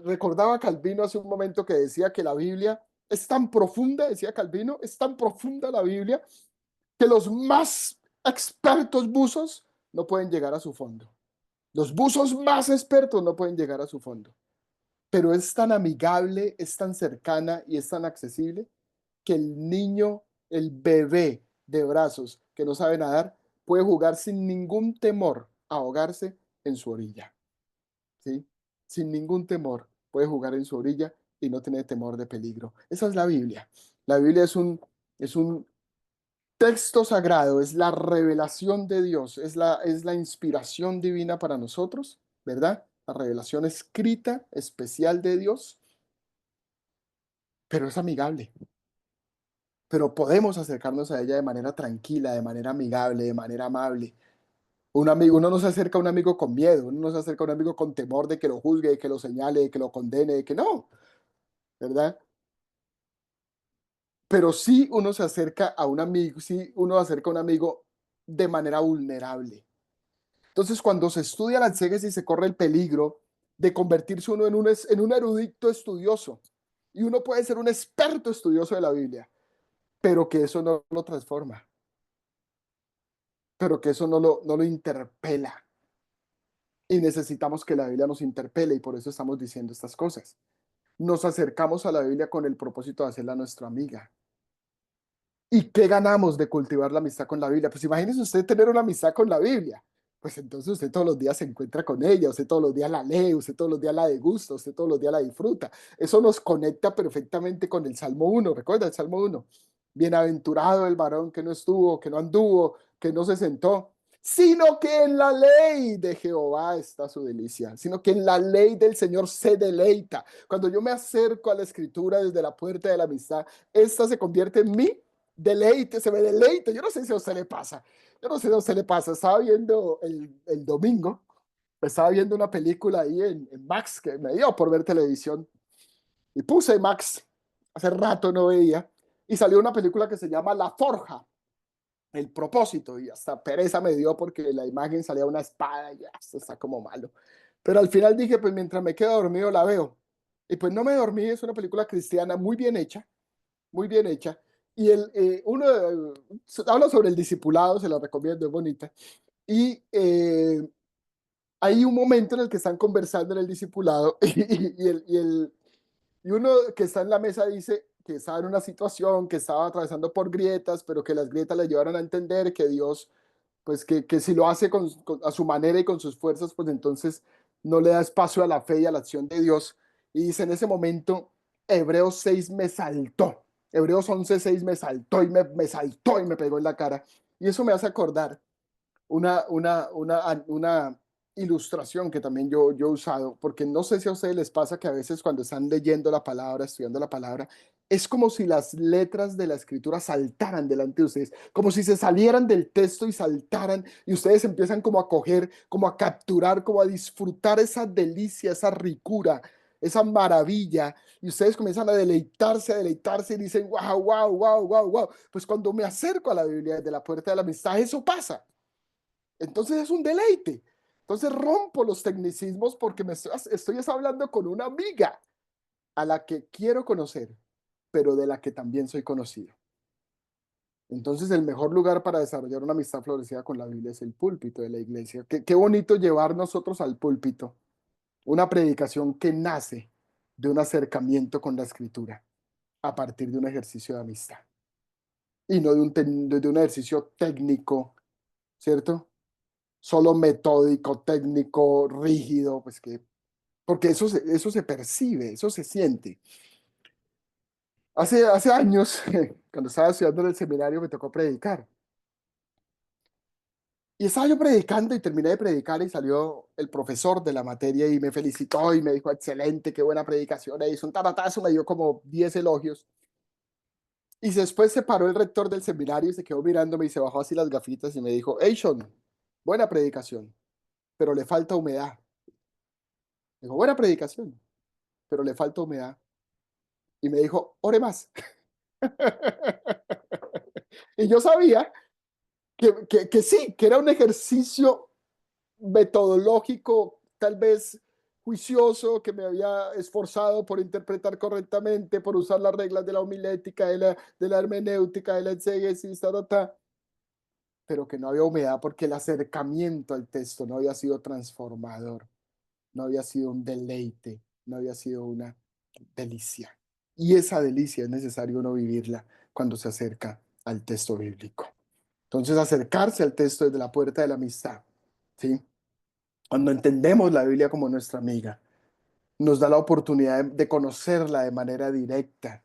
Recordaba Calvino hace un momento que decía que la Biblia es tan profunda, decía Calvino, es tan profunda la Biblia, que los más expertos buzos no pueden llegar a su fondo. Los buzos más expertos no pueden llegar a su fondo, pero es tan amigable, es tan cercana y es tan accesible que el niño, el bebé de brazos que no sabe nadar, puede jugar sin ningún temor a ahogarse en su orilla, ¿sí? Sin ningún temor puede jugar en su orilla y no tiene temor de peligro. Esa es la Biblia. La Biblia es un texto sagrado, es la revelación de Dios, es la inspiración divina para nosotros, ¿verdad? La revelación escrita, especial de Dios, pero es amigable. Pero podemos acercarnos a ella de manera tranquila, de manera amigable, de manera amable. Un amigo, uno no se acerca a un amigo con miedo, uno no se acerca a un amigo con temor de que lo juzgue, de que lo señale, de que lo condene, de que no, ¿verdad? Pero sí uno se acerca a un amigo, sí uno se acerca a un amigo de manera vulnerable. Entonces, cuando se estudia la exégesis, se corre el peligro de convertirse uno en un erudito estudioso. Y uno puede ser un experto estudioso de la Biblia, pero que eso no lo transforma, pero que eso no lo interpela. Y necesitamos que la Biblia nos interpele y por eso estamos diciendo estas cosas. Nos acercamos a la Biblia con el propósito de hacerla nuestra amiga. ¿Y qué ganamos de cultivar la amistad con la Biblia? Pues imagínese usted tener una amistad con la Biblia. Pues entonces usted todos los días se encuentra con ella, usted todos los días la lee, usted todos los días la degusta, usted todos los días la disfruta. Eso nos conecta perfectamente con el Salmo 1. ¿Recuerda el Salmo 1? Bienaventurado el varón que no estuvo, que no anduvo, que no se sentó, sino que en la ley de Jehová está su delicia, sino que en la ley del Señor se deleita. Cuando yo me acerco a la Escritura desde la puerta de la amistad, esta se convierte en mi deleite, se me deleita. Yo no sé si a usted le pasa, yo no sé si a usted le pasa. Estaba viendo el domingo, estaba viendo una película ahí en Max, que me dio por ver televisión, y puse Max, hace rato no veía, y salió una película que se llama La Forja, el propósito, y hasta pereza me dio porque la imagen salía una espada y ya, esto está como malo. Pero al final dije, pues mientras me quedo dormido la veo. Y pues no me dormí, es una película cristiana muy bien hecha, muy bien hecha. Y habla sobre el discipulado, se la recomiendo, es bonita. Y hay un momento en el que están conversando en el discipulado y uno que está en la mesa dice que estaba en una situación, que estaba atravesando por grietas, pero que las grietas le llevaron a entender que Dios, pues que si lo hace a su manera y con sus fuerzas, pues entonces no le da espacio a la fe y a la acción de Dios. Y dice, en ese momento, Hebreos 6 me saltó. Hebreos 11:6 me saltó me saltó y me pegó en la cara. Y eso me hace acordar una ilustración que también yo he usado, porque no sé si a ustedes les pasa que a veces cuando están leyendo la palabra, estudiando la palabra, es como si las letras de la escritura saltaran delante de ustedes, como si se salieran del texto y saltaran, y ustedes empiezan como a coger, como a capturar, como a disfrutar esa delicia, esa ricura, esa maravilla, y ustedes comienzan a deleitarse y dicen, wow, wow, wow, wow, wow. Pues cuando me acerco a la Biblia desde la puerta de la amistad, eso pasa. Entonces es un deleite. Entonces rompo los tecnicismos porque estoy hablando con una amiga a la que quiero conocer, pero de la que también soy conocido. Entonces el mejor lugar para desarrollar una amistad florecida con la Biblia es el púlpito de la iglesia. Qué bonito llevar nosotros al púlpito una predicación que nace de un acercamiento con la escritura a partir de un ejercicio de amistad y no de un ejercicio técnico, ¿cierto? Solo metódico, técnico, rígido, pues porque eso se percibe, eso se siente. Hace años, cuando estaba estudiando en el seminario, me tocó predicar. Y estaba yo predicando y terminé de predicar y salió el profesor de la materia y me felicitó y me dijo, excelente, qué buena predicación. E hizo un taratazo, me dio como 10 elogios. Y después se paró el rector del seminario y se quedó mirándome y se bajó así las gafitas y me dijo, hey, Sean, buena predicación, pero le falta humedad. Dijo, buena predicación, pero le falta humedad. Y me dijo, ore más. Y yo sabía que sí, que era un ejercicio metodológico, tal vez juicioso, que me había esforzado por interpretar correctamente, por usar las reglas de la homilética, de la hermenéutica, de la exégesis, pero que no había humedad porque el acercamiento al texto no había sido transformador, no había sido un deleite, no había sido una delicia. Y esa delicia es necesario uno vivirla cuando se acerca al texto bíblico. Entonces, acercarse al texto desde la puerta de la amistad, ¿sí? Cuando entendemos la Biblia como nuestra amiga, nos da la oportunidad de conocerla de manera directa.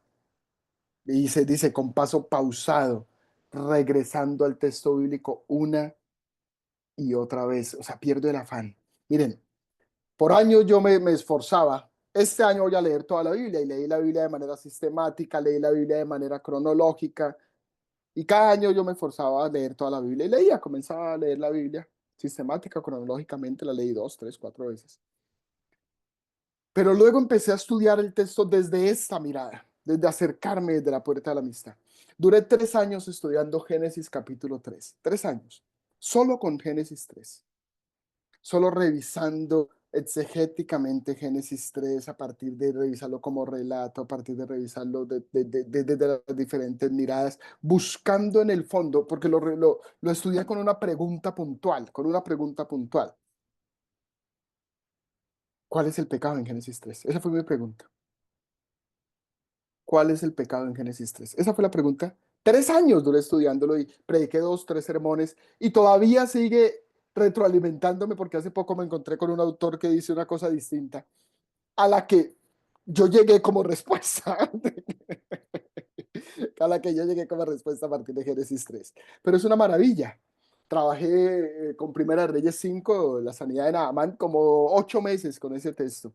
Y se dice con paso pausado, regresando al texto bíblico una y otra vez. O sea, pierdo el afán. Miren, por años yo me esforzaba. Este año voy a leer toda la Biblia y leí la Biblia de manera sistemática, leí la Biblia de manera cronológica y cada año yo me esforzaba a leer toda la Biblia y leía, comenzaba a leer la Biblia sistemática, cronológicamente, la leí 2, 3, 4 veces. Pero luego empecé a estudiar el texto desde esta mirada, desde acercarme desde la puerta de la amistad. Duré 3 años estudiando Génesis capítulo 3, 3 años, solo con Génesis 3, solo revisando exegéticamente Génesis 3 a partir de revisarlo como relato, a partir de revisarlo desde las diferentes miradas, buscando en el fondo, porque lo estudié con una pregunta puntual, ¿Cuál es el pecado en Génesis 3? Esa fue mi pregunta. ¿Cuál es el pecado en Génesis 3? Esa fue la pregunta. 3 años duré estudiándolo y prediqué 2, 3 sermones y todavía sigue retroalimentándome porque hace poco me encontré con un autor que dice una cosa distinta a la que yo llegué como respuesta. A la que yo llegué como respuesta a partir de Génesis 3. Pero es una maravilla. Trabajé con Primera de Reyes 5, la sanidad de Naamán, como 8 meses con ese texto.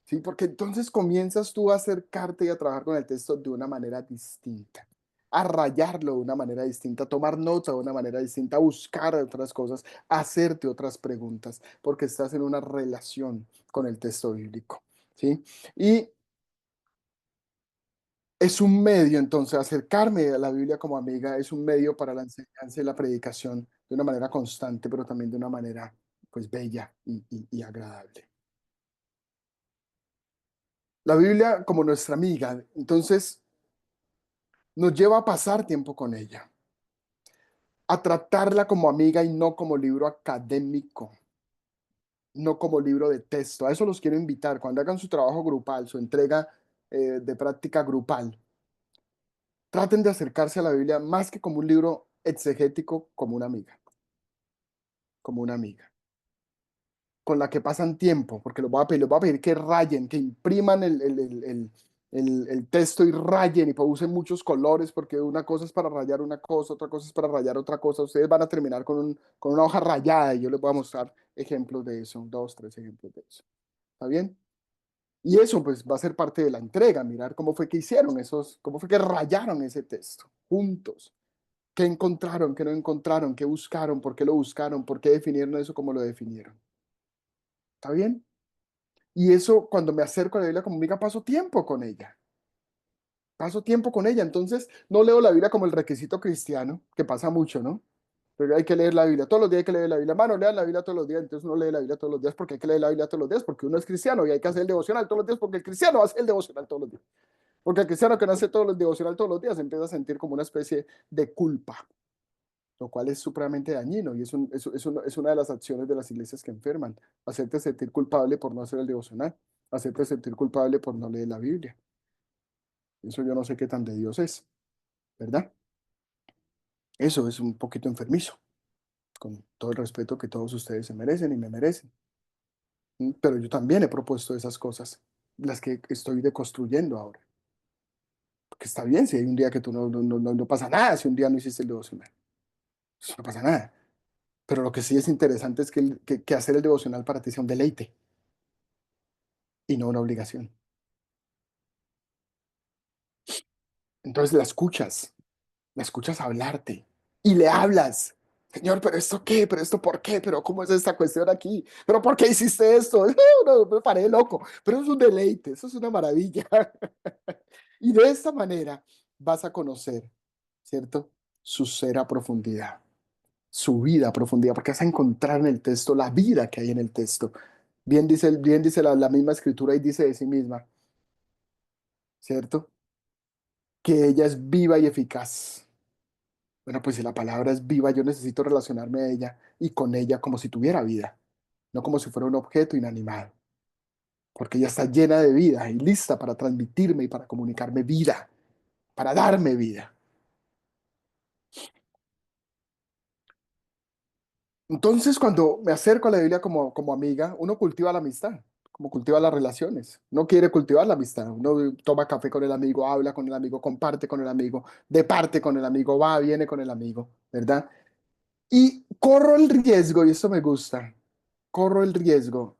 Sí, porque entonces comienzas tú a acercarte y a trabajar con el texto de una manera distinta, a rayarlo de una manera distinta, a tomar nota de una manera distinta, a buscar otras cosas, a hacerte otras preguntas, porque estás en una relación con el texto bíblico, ¿sí? Y es un medio, entonces, acercarme a la Biblia como amiga es un medio para la enseñanza y la predicación de una manera constante, pero también de una manera, pues, bella y agradable. La Biblia como nuestra amiga, entonces nos lleva a pasar tiempo con ella, a tratarla como amiga y no como libro académico, no como libro de texto. A eso los quiero invitar. Cuando hagan su trabajo grupal, su entrega de práctica grupal, traten de acercarse a la Biblia más que como un libro exegético, como una amiga, con la que pasan tiempo, porque les voy a pedir que rayen, que impriman el texto y rayen y pues usen muchos colores, porque una cosa es para rayar una cosa, otra cosa es para rayar otra cosa. Ustedes van a terminar con una hoja rayada y yo les voy a mostrar ejemplos de eso, 2, 3 ejemplos de eso. ¿Está bien? Y eso pues va a ser parte de la entrega, mirar cómo fue que hicieron cómo fue que rayaron ese texto juntos. ¿Qué encontraron? ¿Qué no encontraron? ¿Qué buscaron? ¿Por qué lo buscaron? ¿Por qué definieron eso como lo definieron? ¿Está bien? Y eso, cuando me acerco a la Biblia como amiga, paso tiempo con ella. Paso tiempo con ella. Entonces, no leo la Biblia como el requisito cristiano, que pasa mucho, ¿no? Pero hay que leer la Biblia. Todos los días hay que leer la Biblia. Mano, lean la Biblia todos los días. Entonces uno lee la Biblia todos los días porque hay que leer la Biblia todos los días, porque uno es cristiano y hay que hacer el devocional todos los días porque el cristiano hace el devocional todos los días. Porque el cristiano que no hace todos los devocional todos los días empieza a sentir como una especie de culpa, lo cual es supremamente dañino y es una de las acciones de las iglesias que enferman. Hacerte sentir culpable por no hacer el devocional, hacerte sentir culpable por no leer la Biblia. Eso yo no sé qué tan de Dios es, ¿verdad? Eso es un poquito enfermizo, con todo el respeto que todos ustedes se merecen y me merecen. Pero yo también he propuesto esas cosas, las que estoy deconstruyendo ahora. Porque está bien si hay un día que tú no pasa nada, si un día no hiciste el devocional. Eso no pasa nada. Pero lo que sí es interesante es que hacer el devocional para ti sea un deleite y no una obligación. Entonces la escuchas hablarte y le hablas. Señor, pero esto qué, pero esto por qué, pero cómo es esta cuestión aquí, pero por qué hiciste esto. No, me paré loco, pero es un deleite, eso es una maravilla. Y de esta manera vas a conocer, ¿cierto? Su ser a profundidad, su vida a profundidad, porque vas a encontrar en el texto la vida que hay en el texto. Bien dice la misma escritura y dice de sí misma, ¿cierto? Que ella es viva y eficaz. Bueno, pues si la palabra es viva, yo necesito relacionarme a ella y con ella como si tuviera vida, no como si fuera un objeto inanimado, porque ella está llena de vida y lista para transmitirme y para comunicarme vida, para darme vida. Entonces, cuando me acerco a la Biblia como amiga, uno cultiva la amistad, como cultiva las relaciones. No quiere cultivar la amistad. Uno toma café con el amigo, habla con el amigo, comparte con el amigo, departe con el amigo, va, viene con el amigo, ¿verdad? Y corro el riesgo, y esto me gusta, corro el riesgo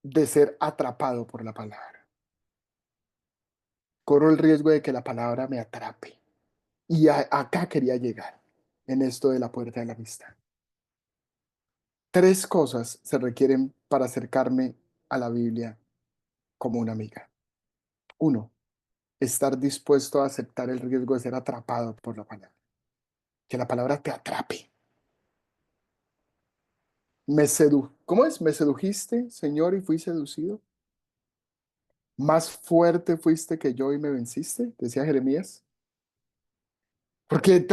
de ser atrapado por la palabra. Corro el riesgo de que la palabra me atrape. Y acá quería llegar, en esto de la puerta de la amistad. 3 cosas se requieren para acercarme a la Biblia como una amiga. 1, estar dispuesto a aceptar el riesgo de ser atrapado por la palabra. Que la palabra te atrape. ¿Cómo es? Me sedujiste, Señor, y fui seducido. Más fuerte fuiste que yo y me venciste, decía Jeremías. Porque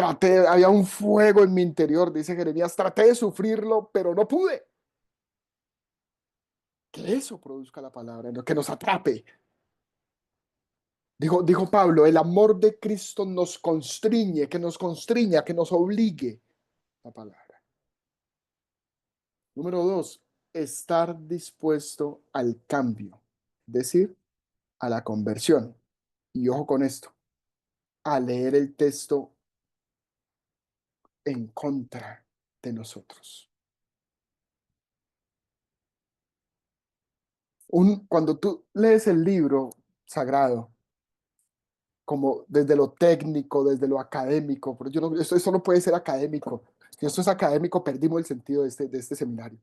había un fuego en mi interior, dice Jeremías, traté de sufrirlo, pero no pude. Que eso produzca la palabra, que nos atrape. Dijo Pablo, el amor de Cristo nos constriñe, que nos constriña, que nos obligue la palabra. Número 2, estar dispuesto al cambio, es decir, a la conversión. Y ojo con esto, a leer el texto en contra de nosotros. Cuando tú lees el libro sagrado, como desde lo técnico, desde lo académico, pero esto no puede ser académico. Si esto es académico, perdimos el sentido de este seminario.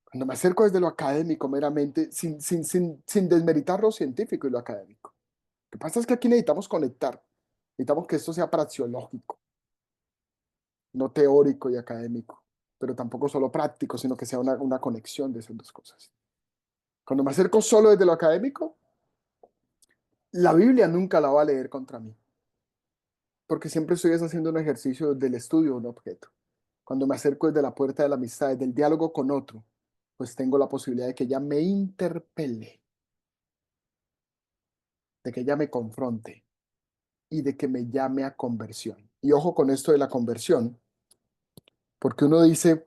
Cuando me acerco desde lo académico meramente, sin desmeritar lo científico y lo académico. Lo que pasa es que aquí necesitamos conectar, necesitamos que esto sea praxeológico, no teórico y académico, pero tampoco solo práctico, sino que sea una conexión de esas dos cosas. Cuando me acerco solo desde lo académico, la Biblia nunca la va a leer contra mí, porque siempre estoy haciendo un ejercicio del estudio de un objeto. Cuando me acerco desde la puerta de la amistad, desde el diálogo con otro, pues tengo la posibilidad de que ella me interpele, de que ella me confronte y de que me llame a conversión. Y ojo con esto de la conversión, porque uno dice,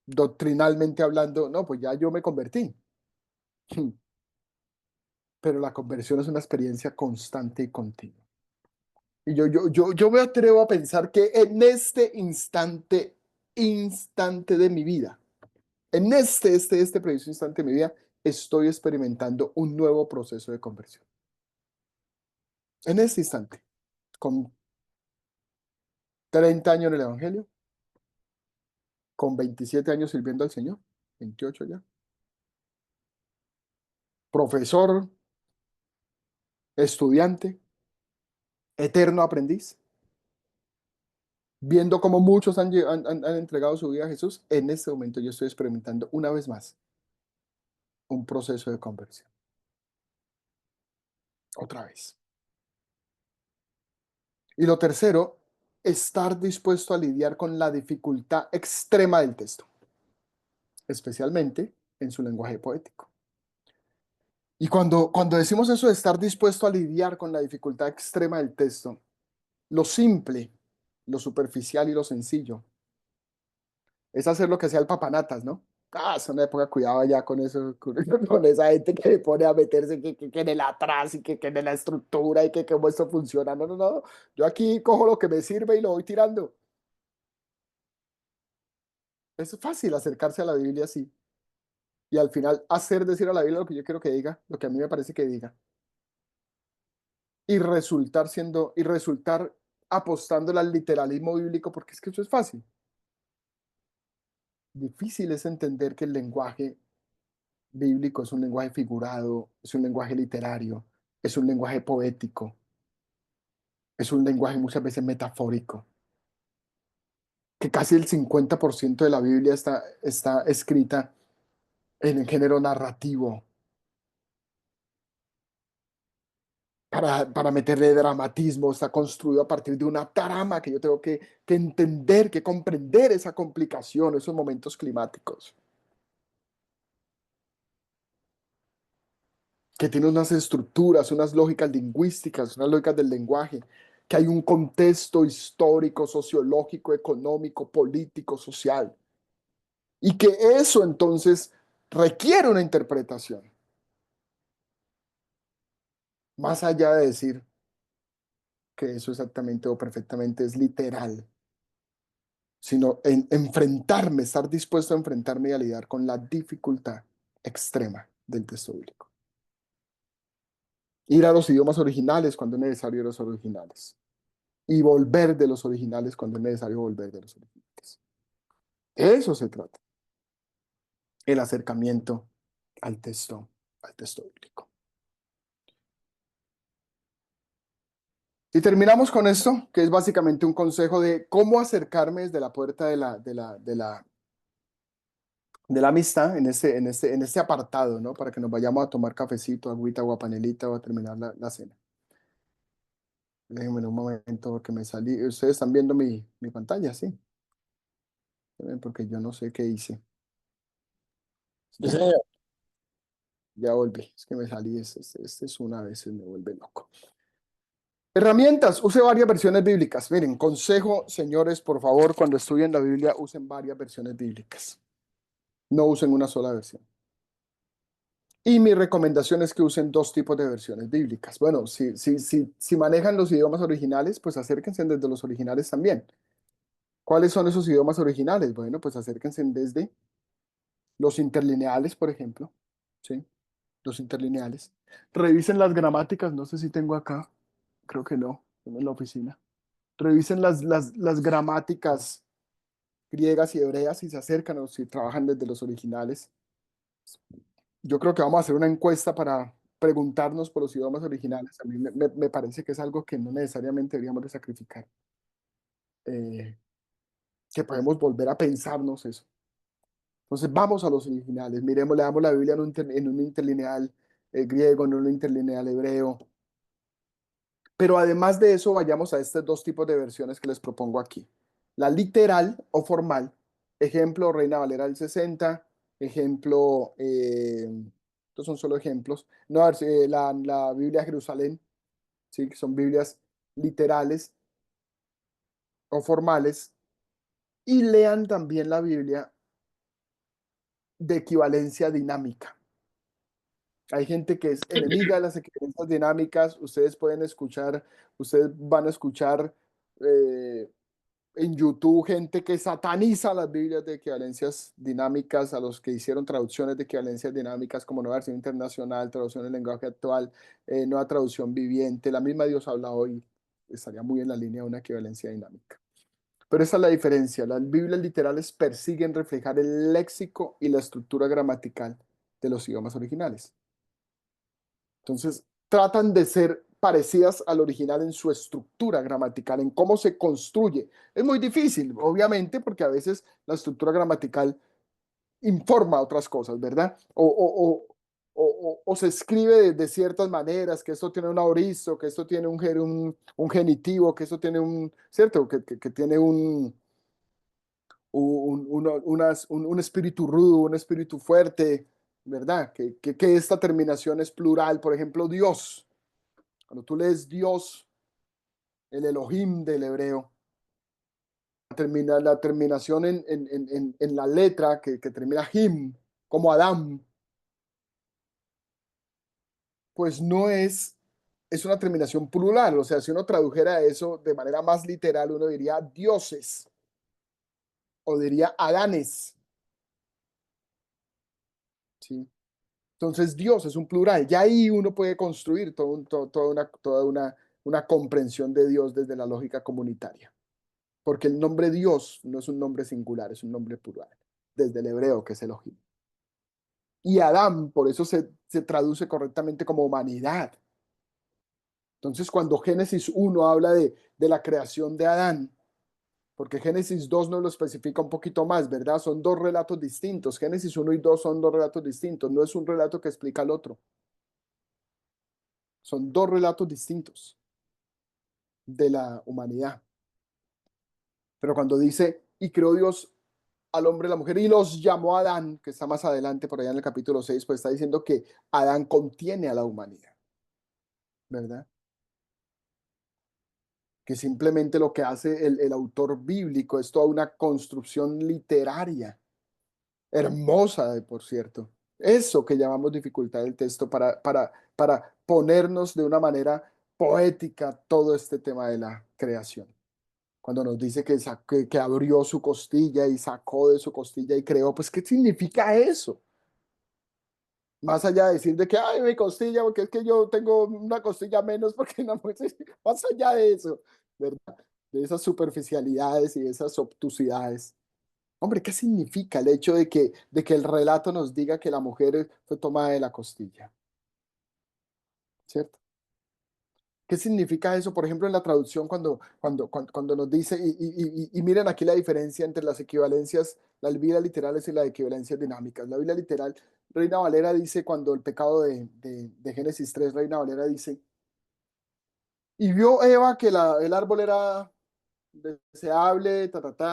doctrinalmente hablando, no, pues ya yo me convertí. Pero la conversión es una experiencia constante y continua. Y yo me atrevo a pensar que en este instante de mi vida, en este preciso instante de mi vida, estoy experimentando un nuevo proceso de conversión. En este instante, con 30 años en el Evangelio, con 27 años sirviendo al Señor, 28 ya, profesor, estudiante, eterno aprendiz, viendo cómo muchos han entregado su vida a Jesús, en este momento yo estoy experimentando una vez más un proceso de conversión. Otra vez. Y lo tercero, estar dispuesto a lidiar con la dificultad extrema del texto, especialmente en su lenguaje poético. Y cuando decimos eso de estar dispuesto a lidiar con la dificultad extrema del texto, lo simple, lo superficial y lo sencillo es hacer lo que hacía el papanatas, ¿no? Es una época, cuidado ya con eso, con esa gente que le pone a meterse que en el atrás y que en la estructura y que cómo esto funciona. No, no, no. Yo aquí cojo lo que me sirve y lo voy tirando. Es fácil acercarse a la Biblia así y al final decir a la Biblia lo que yo quiero que diga, lo que a mí me parece que diga. y resultar apostando al literalismo bíblico, porque es que eso es fácil. Difícil es entender que el lenguaje bíblico es un lenguaje figurado, es un lenguaje literario, es un lenguaje poético, es un lenguaje muchas veces metafórico, que casi el 50% de la Biblia está escrita en el género narrativo, para meterle dramatismo, está construido a partir de una trama que yo tengo que entender, que comprender esa complicación, esos momentos climáticos, que tiene unas estructuras, unas lógicas lingüísticas, unas lógicas del lenguaje, que hay un contexto histórico, sociológico, económico, político, social, y que eso entonces requiere una interpretación, más allá de decir que eso exactamente o perfectamente es literal, sino enfrentarme, estar dispuesto a enfrentarme y a lidiar con la dificultad extrema del texto bíblico. Ir a los idiomas originales cuando es necesario ir a los originales. Y volver de los originales cuando es necesario volver de los originales. Eso se trata. El acercamiento al texto bíblico. Y terminamos con esto, que es básicamente un consejo de cómo acercarme desde la puerta de la amistad en este apartado, ¿no? Para que nos vayamos a tomar cafecito, agüita, guapanelita o a terminar la cena. Déjenme un momento porque me salí. Ustedes están viendo mi pantalla, ¿sí? Porque yo no sé qué hice. Sí, señor. Ya volví. Es que me salí. Este es una vez, me vuelve loco. Herramientas. Use varias versiones bíblicas. Miren, consejo, señores, por favor, cuando estudien la Biblia, usen varias versiones bíblicas. No usen una sola versión. Y mi recomendación es que usen dos tipos de versiones bíblicas. Bueno, si manejan los idiomas originales, pues acérquense desde los originales también. ¿Cuáles son esos idiomas originales? Bueno, pues acérquense desde los interlineales, por ejemplo. ¿Sí? Los interlineales. Revisen las gramáticas, no sé si tengo acá. Creo que no, en la oficina. Revisen las gramáticas griegas y hebreas si se acercan o si trabajan desde los originales. Yo creo que vamos a hacer una encuesta para preguntarnos por los idiomas originales. A mí me parece que es algo que no necesariamente deberíamos de sacrificar. Que podemos volver a pensarnos eso. Entonces vamos a los originales. Miremos, leamos la Biblia en un interlineal griego, en un interlineal hebreo. Pero además de eso, vayamos a estos dos tipos de versiones que les propongo aquí. La literal o formal, ejemplo Reina Valera del 60, ejemplo, estos son solo ejemplos. No, a ver, la Biblia de Jerusalén, ¿sí? Que son Biblias literales o formales. Y lean también la Biblia de equivalencia dinámica. Hay gente que es enemiga de las equivalencias dinámicas. Ustedes van a escuchar en YouTube gente que sataniza las Biblias de equivalencias dinámicas, a los que hicieron traducciones de equivalencias dinámicas como Nueva Versión Internacional, traducción en lenguaje actual, Nueva Traducción Viviente. La misma Dios habla hoy, estaría muy en la línea de una equivalencia dinámica. Pero esa es la diferencia. Las Biblias literales persiguen reflejar el léxico y la estructura gramatical de los idiomas originales. Entonces, tratan de ser parecidas al original en su estructura gramatical, en cómo se construye. Es muy difícil, obviamente, porque a veces la estructura gramatical informa otras cosas, ¿verdad? O se escribe de ciertas maneras, que esto tiene un aorizo, que esto tiene un genitivo, que esto tiene ¿cierto? Que tiene un espíritu rudo, un espíritu fuerte, ¿verdad? Que esta terminación es plural. Por ejemplo, Dios. Cuando tú lees Dios, el Elohim del hebreo, la terminación en la letra que termina him, como Adam, pues no es una terminación plural. O sea, si uno tradujera eso de manera más literal, uno diría dioses o diría Adanes. ¿Sí? Entonces Dios es un plural. Ya ahí uno puede construir toda una comprensión de Dios desde la lógica comunitaria. Porque el nombre Dios no es un nombre singular, es un nombre plural, desde el hebreo que es Elohim. Y Adán, por eso se traduce correctamente como humanidad. Entonces, cuando Génesis 1 habla de la creación de Adán, porque Génesis 2 nos lo especifica un poquito más, ¿verdad? Son dos relatos distintos. Génesis 1 y 2 son dos relatos distintos. No es un relato que explica al otro. Son dos relatos distintos de la humanidad. Pero cuando dice, y creó Dios al hombre y la mujer y los llamó a Adán, que está más adelante por allá en el capítulo 6, pues está diciendo que Adán contiene a la humanidad, ¿verdad? Que simplemente lo que hace el autor bíblico es toda una construcción literaria, hermosa, por cierto. Eso que llamamos dificultad del texto para ponernos de una manera poética todo este tema de la creación. Cuando nos dice que abrió su costilla y sacó de su costilla y creó, pues ¿qué significa eso? Más allá de decir de que, ay, mi costilla, porque es que yo tengo una costilla menos, porque no, pues, más allá de eso, ¿verdad? De esas superficialidades y de esas obtusidades. Hombre, ¿qué significa el hecho de que el relato nos diga que la mujer fue tomada de la costilla? ¿Cierto? ¿Qué significa eso? Por ejemplo, en la traducción, cuando nos dice, y miren aquí la diferencia entre las equivalencias, las Biblias literales y las equivalencias dinámicas. La Biblia literal, Reina Valera dice, cuando el pecado de Génesis 3, Reina Valera dice, y vio Eva que el árbol era deseable,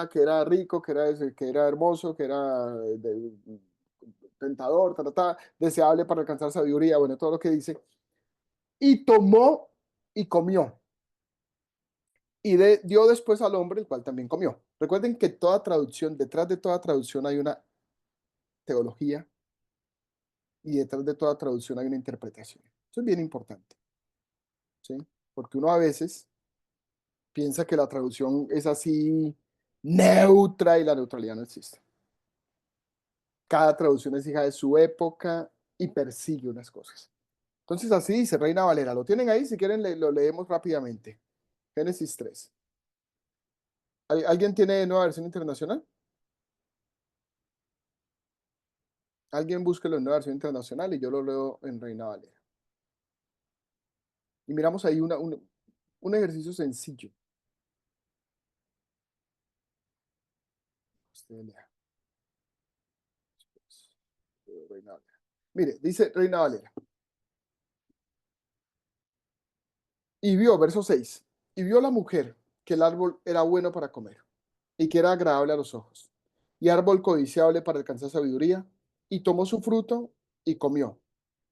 que era rico, que era hermoso, que era tentador, deseable para alcanzar sabiduría, bueno, todo lo que dice, y tomó y comió. Y dio después al hombre, el cual también comió. Recuerden que toda traducción, detrás de toda traducción hay una teología y detrás de toda traducción hay una interpretación. Eso es bien importante, ¿sí? Porque uno a veces piensa que la traducción es así neutra y la neutralidad no existe. Cada traducción es hija de su época y persigue unas cosas. Entonces así dice Reina Valera. Lo tienen ahí, si quieren lo leemos rápidamente. Génesis 3. ¿Alguien tiene nueva versión internacional? Alguien búsquelo en nueva versión internacional y yo lo leo en Reina Valera. Y miramos ahí un ejercicio sencillo. Usted lea. Reina Valera. Mire, dice Reina Valera. Y vio, verso 6, y vio la mujer que el árbol era bueno para comer y que era agradable a los ojos, y árbol codiciable para alcanzar sabiduría, y tomó su fruto y comió,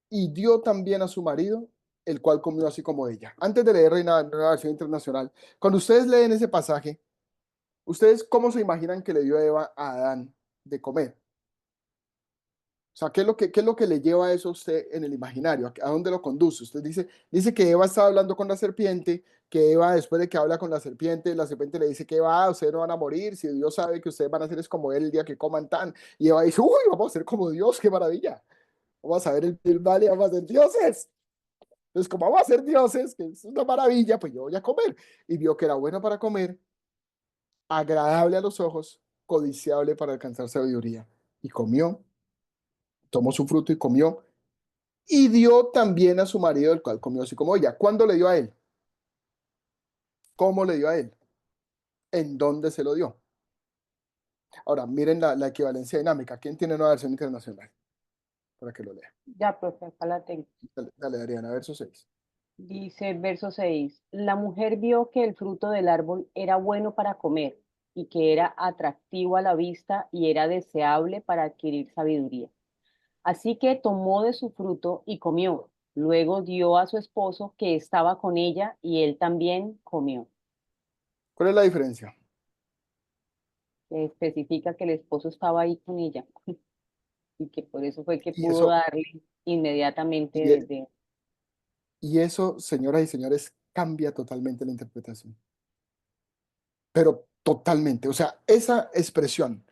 y dio también a su marido, el cual comió así como ella. Antes de leer Reina Versión Internacional, cuando ustedes leen ese pasaje, ¿ustedes cómo se imaginan que le dio Eva a Adán de comer? O sea, ¿qué es lo que le lleva a eso a usted en el imaginario? ¿A dónde lo conduce? Usted dice que Eva estaba hablando con la serpiente, que Eva, después de que habla con la serpiente le dice que Eva, ustedes no van a morir, si Dios sabe que ustedes van a ser es como él el día que coman tan. Y Eva dice, uy, vamos a ser como Dios, qué maravilla. Vamos a ver el mal y vamos a ser dioses. Entonces, como vamos a ser dioses, que es una maravilla, pues yo voy a comer. Y vio que era bueno para comer, agradable a los ojos, codiciable para alcanzar sabiduría. Y comió, tomó su fruto y comió. Y dio también a su marido, el cual comió así como ella. ¿Cuándo le dio a él? ¿Cómo le dio a él? ¿En dónde se lo dio? Ahora, miren la equivalencia dinámica. ¿Quién tiene una versión internacional? Para que lo lea. Ya, profe, acá la tengo. Dale, Adriana, verso 6. Dice verso 6, la mujer vio que el fruto del árbol era bueno para comer y que era atractivo a la vista y era deseable para adquirir sabiduría. Así que tomó de su fruto y comió. Luego dio a su esposo que estaba con ella y él también comió. ¿Cuál es la diferencia? Especifica que el esposo estaba ahí con ella y que por eso fue que Y pudo eso, darle inmediatamente y, e- desde... y eso, señoras y señores, cambia totalmente la interpretación. Pero totalmente. O sea, esa expresión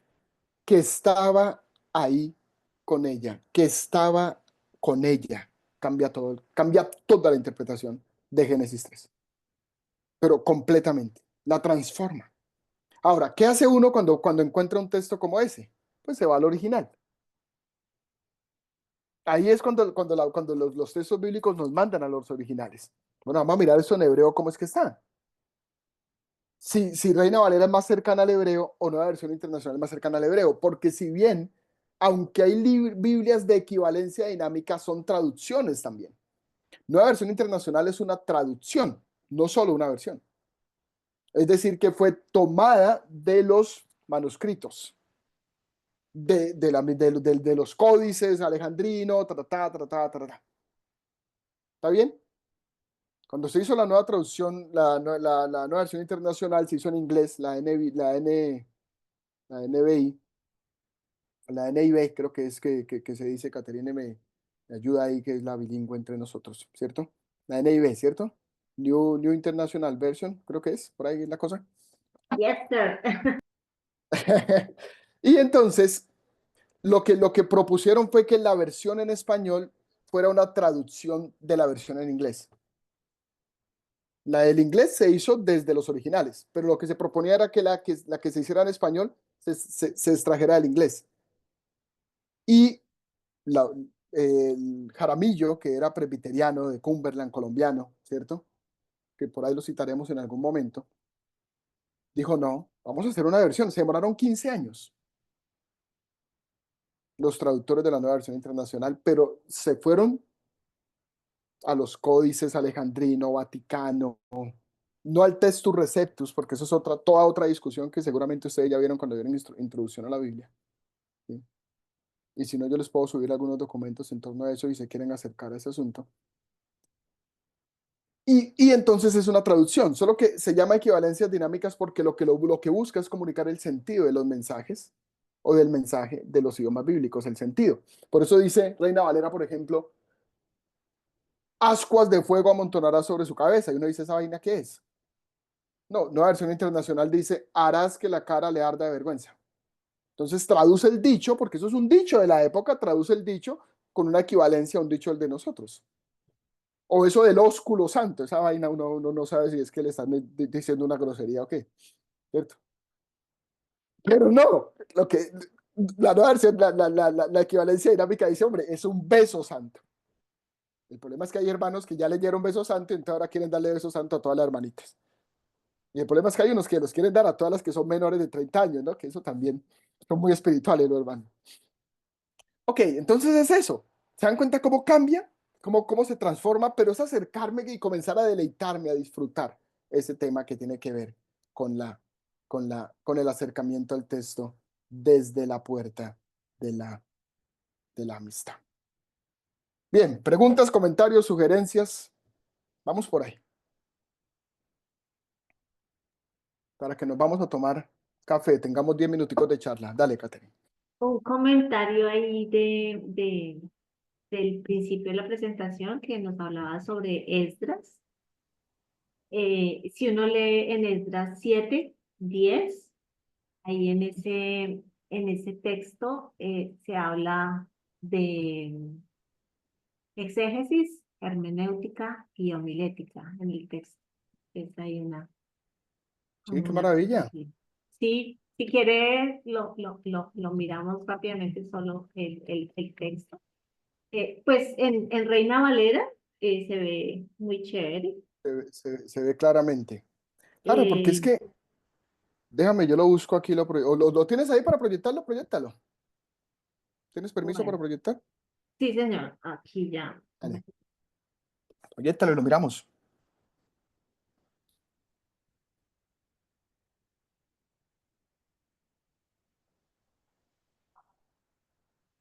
que estaba ahí con ella, que estaba con ella cambia todo, cambia toda la interpretación de Génesis 3, pero completamente, la transforma. Ahora, ¿qué hace uno cuando encuentra un texto como ese? Pues se va al original. Ahí es cuando los textos bíblicos nos mandan a los originales. Bueno, vamos a mirar eso en hebreo, ¿cómo es que está? Si Reina Valera es más cercana al hebreo o Nueva Versión Internacional es más cercana al hebreo, porque si bien, aunque hay Biblias de equivalencia dinámica, son traducciones también. Nueva Versión Internacional es una traducción, no solo una versión. Es decir, que fue tomada de los manuscritos, de los códices alejandrinos, ¿Está bien? Cuando se hizo la nueva traducción, la nueva versión internacional, se hizo en inglés, la NBI, la NIV, creo que es que se dice. Caterine me ayuda ahí, que es la bilingüe entre nosotros, ¿cierto? La NIV, ¿cierto? New International Version, creo que es, por ahí es la cosa. Yes, sir. Y entonces, lo que propusieron fue que la versión en español fuera una traducción de la versión en inglés. La del inglés se hizo desde los originales, pero lo que se proponía era que la que se hiciera en español se extrajera del inglés. Y el Jaramillo, que era presbiteriano de Cumberland, colombiano, ¿cierto? Que por ahí lo citaremos en algún momento, dijo, no, vamos a hacer una versión. Se demoraron 15 años los traductores de la nueva versión internacional, pero se fueron a los códices alejandrino, vaticano, no al Textus Receptus, porque eso es toda otra discusión que seguramente ustedes ya vieron cuando vieron introducción a la Biblia. ¿Sí? Y si no, yo les puedo subir algunos documentos en torno a eso y se quieren acercar a ese asunto. Y entonces es una traducción, solo que se llama equivalencias dinámicas porque lo que busca es comunicar el sentido de los mensajes o del mensaje de los idiomas bíblicos, el sentido. Por eso dice Reina Valera, por ejemplo, ascuas de fuego amontonarás sobre su cabeza. Y uno dice, ¿esa vaina qué es? No, Nueva Versión Internacional dice, harás que la cara le arda de vergüenza. Entonces traduce el dicho, porque eso es un dicho de la época, traduce el dicho con una equivalencia a un dicho del de nosotros. O eso del ósculo santo, esa vaina uno no sabe si es que le están diciendo una grosería o qué, ¿cierto? Pero no, la nueva versión, la equivalencia dinámica dice, hombre, es un beso santo. El problema es que hay hermanos que ya leyeron beso santo y entonces ahora quieren darle beso santo a todas las hermanitas. Y el problema es que hay unos que los quieren dar a todas las que son menores de 30 años, ¿no? Que eso también son muy espirituales, ¿no, hermano? Ok, entonces es eso. ¿Se dan cuenta cómo cambia? ¿Cómo se transforma? Pero es acercarme y comenzar a deleitarme, a disfrutar ese tema que tiene que ver con el acercamiento al texto desde la puerta de la amistad. Bien, preguntas, comentarios, sugerencias. Vamos por ahí. Para que nos vamos a tomar café, tengamos 10 minuticos de charla. Dale, Caterina. Un comentario ahí del principio de la presentación que nos hablaba sobre Esdras. Si uno lee en Esdras 7:10, ahí en ese texto se habla de exégesis, hermenéutica y homilética en el texto. Es ahí Sí, qué una maravilla. Sí, si quieres, lo miramos rápidamente solo el texto. Pues en Reina Valera se ve muy chévere. Se ve claramente. Claro, porque es Eh, que, déjame, yo lo busco aquí, ¿lo tienes ahí para proyectarlo? Proyectalo. ¿Tienes permiso para bueno, proyectar? sí, señor, aquí ya. Dale, proyectalo y lo miramos.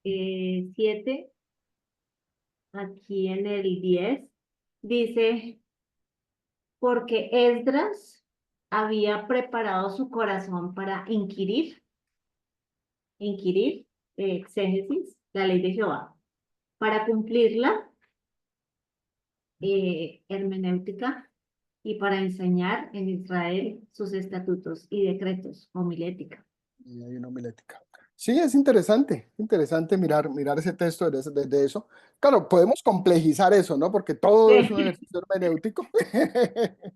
7, aquí en el 10, dice, porque Esdras había preparado su corazón para inquirir, exégesis, la ley de Jehová, para cumplirla, hermenéutica, y para enseñar en Israel sus estatutos y decretos, homilética. Y hay una homilética. Sí, es interesante mirar ese texto desde eso. Claro, podemos complejizar eso, ¿no? Porque todo es un Sí, ejercicio hermenéutico.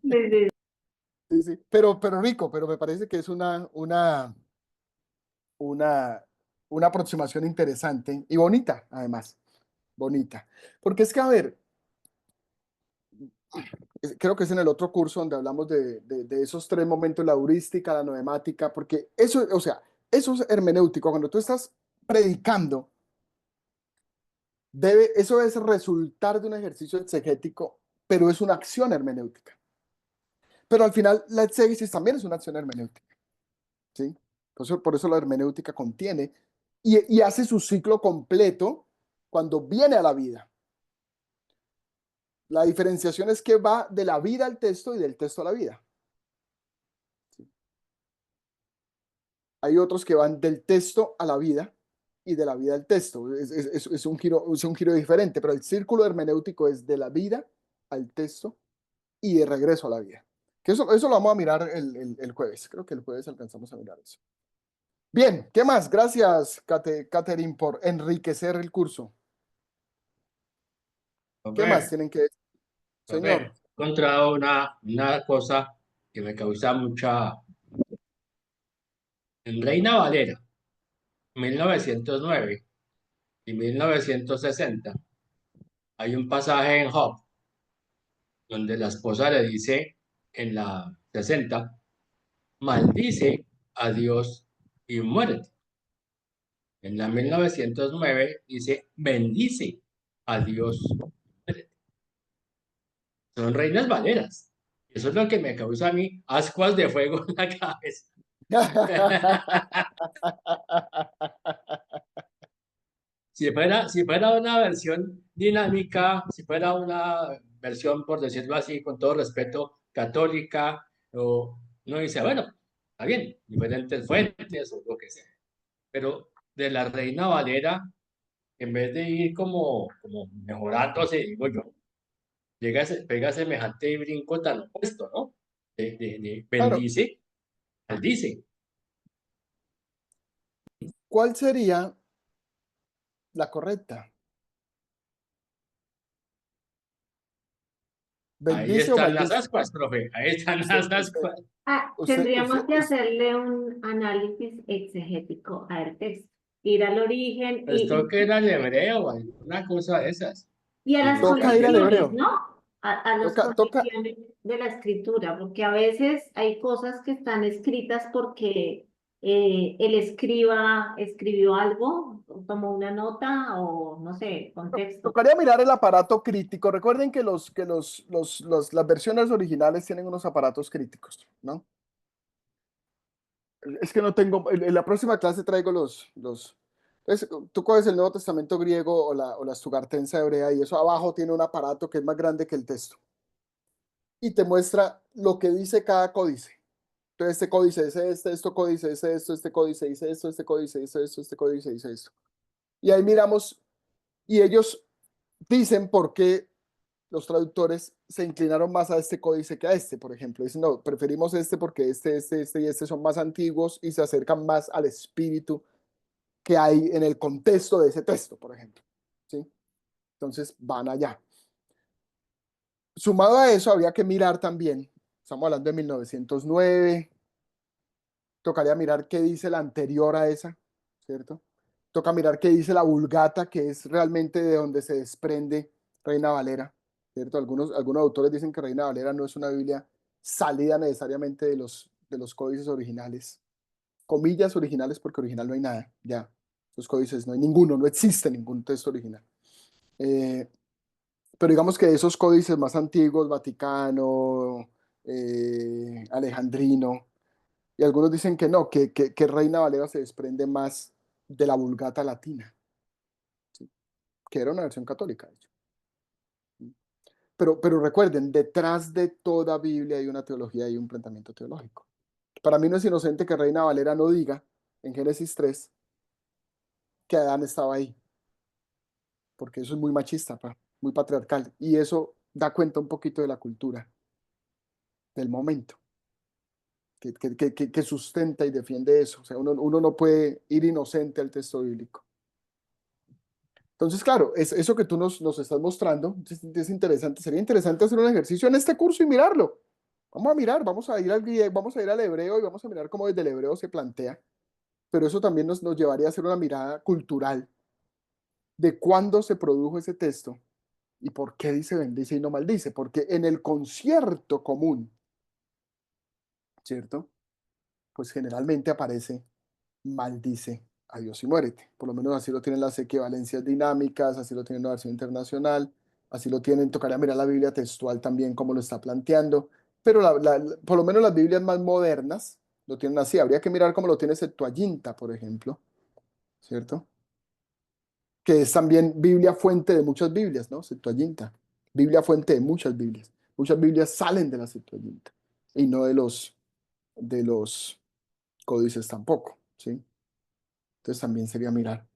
sí, sí. Sí, sí, pero rico, pero me parece que es una, una aproximación interesante y bonita, además, bonita. Porque es que, a ver, creo que es en el otro curso donde hablamos de esos tres momentos, la heurística, la noemática, porque eso, o sea, eso es hermenéutico. Cuando tú estás predicando, eso es resultar de un ejercicio exegético, pero es una acción hermenéutica. Pero al final, la exégesis también es una acción hermenéutica, ¿sí? Por eso la hermenéutica contiene y hace su ciclo completo cuando viene a la vida. La diferenciación es que va de la vida al texto y del texto a la vida. ¿Sí? Hay otros que van del texto a la vida y de la vida al texto. Es un giro diferente, pero el círculo hermenéutico es de la vida al texto y de regreso a la vida. Que eso lo vamos a mirar el jueves. Creo que el jueves alcanzamos a mirar eso. Bien, ¿qué más? Gracias, Catherine, por enriquecer el curso. ¿Qué más Profe, tienen que decir? profe, he Señor, encontrado una cosa que me causa mucha... En Reina Valera, 1909 y 1960, hay un pasaje en Job donde la esposa le dice en la 60, maldice a Dios y muérete. En la 1909 dice, bendice a Dios. Son reinas valeras. Eso es lo que me causa a mí ascuas de fuego en la cabeza. Si fuera una versión dinámica, si fuera una versión, por decirlo así, con todo respeto, católica, o uno dice, bueno, está bien, diferentes fuentes o lo que sea. Pero de la Reina Valera, en vez de ir como mejorándose, digo yo, pega semejante brinco tan opuesto, ¿no? De claro, bendice, maldice. ¿cuál sería la correcta? Ahí ¿Bendice o están las maldice? ascuas, profe, ahí están Usted, las usted, ascuas. Ah, usted, usted, tendríamos que usted- hacerle un análisis exegético al texto, ir al origen Esto que era el hebreo, alguna cosa de esas. y a Y las toca ir al buscármelo. condiciones, hebreo. ¿no? A las Toca, condiciones de la escritura, porque a veces hay cosas que están escritas porque el escriba escribió algo, tomó una nota o no sé, contexto. tocaría mirar el aparato crítico. Recuerden que las versiones originales tienen unos aparatos críticos, ¿no? Es que no tengo, en la próxima clase traigo entonces, tú coges el Nuevo Testamento griego o la Stugartensa hebrea y eso abajo tiene un aparato que es más grande que el texto y te muestra lo que dice cada códice. Entonces, este códice dice esto códice dice esto, este códice dice esto, este códice dice esto, este códice dice esto. Y ahí miramos, y ellos dicen por qué los traductores se inclinaron más a este códice que a este, por ejemplo. Dicen, no, preferimos este porque este y este son más antiguos y se acercan más al espíritu que hay en el contexto de ese texto, por ejemplo. ¿Sí? Entonces van allá. Sumado a eso, habría que mirar también, estamos hablando de 1909, tocaría mirar qué dice la anterior a esa, ¿cierto? Toca mirar qué dice la Vulgata, que es realmente de donde se desprende Reina Valera, ¿cierto? Algunos autores dicen que Reina Valera no es una Biblia salida necesariamente de los códices originales, comillas originales, porque original no hay nada, ya, los códices no hay ninguno, no existe ningún texto original. Pero digamos que esos códices más antiguos, Vaticano, Alejandrino, y algunos dicen que no, que Reina Valera se desprende más de la Vulgata latina, ¿sí? Que era una versión católica, de hecho. Pero recuerden, detrás de toda Biblia hay una teología y un planteamiento teológico. Para mí no es inocente que Reina Valera no diga en Génesis 3 que Adán estaba ahí, porque eso es muy machista, muy patriarcal, y eso da cuenta un poquito de la cultura del momento. que sustenta y defiende eso. O sea, uno no puede ir inocente al texto bíblico. Entonces, claro, eso que tú nos estás mostrando es interesante. Sería interesante hacer un ejercicio en este curso y mirarlo. Vamos a mirar, vamos a ir vamos a ir al hebreo y vamos a mirar cómo desde el hebreo se plantea. Pero eso también nos llevaría a hacer una mirada cultural de cuándo se produjo ese texto y por qué dice bendice y no maldice. Porque en el concierto común, ¿cierto? Pues generalmente aparece maldice a Dios y muérete. Por lo menos así lo tienen las equivalencias dinámicas, así lo tiene la versión internacional, así lo tienen, tocaría mirar la Biblia textual también como lo está planteando, pero por lo menos las Biblias más modernas lo tienen así. Habría que mirar cómo lo tiene Septuaginta, por ejemplo, ¿cierto? Que es también Biblia fuente de muchas Biblias, ¿no? Septuaginta, Biblia fuente de muchas Biblias. Muchas Biblias salen de la Septuaginta y no de los códices tampoco, ¿sí? Entonces también sería mirar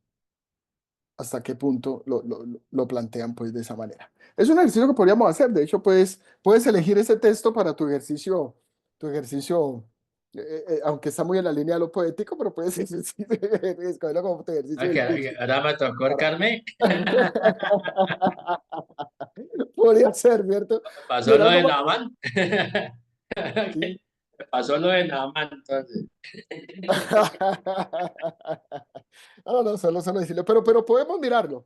hasta qué punto lo plantean pues de esa manera. Es un ejercicio que podríamos hacer. De hecho, puedes elegir ese texto para tu ejercicio, aunque está muy en la línea de lo poético, pero puedes escogerlo como tu ejercicio del curso. Ahora me tocó Carmen. Podría ser, ¿cierto? Pasó lo de Gerardo, Naamán. sí. Pasó lo de Naamán, entonces. No, solo decirlo, pero podemos mirarlo,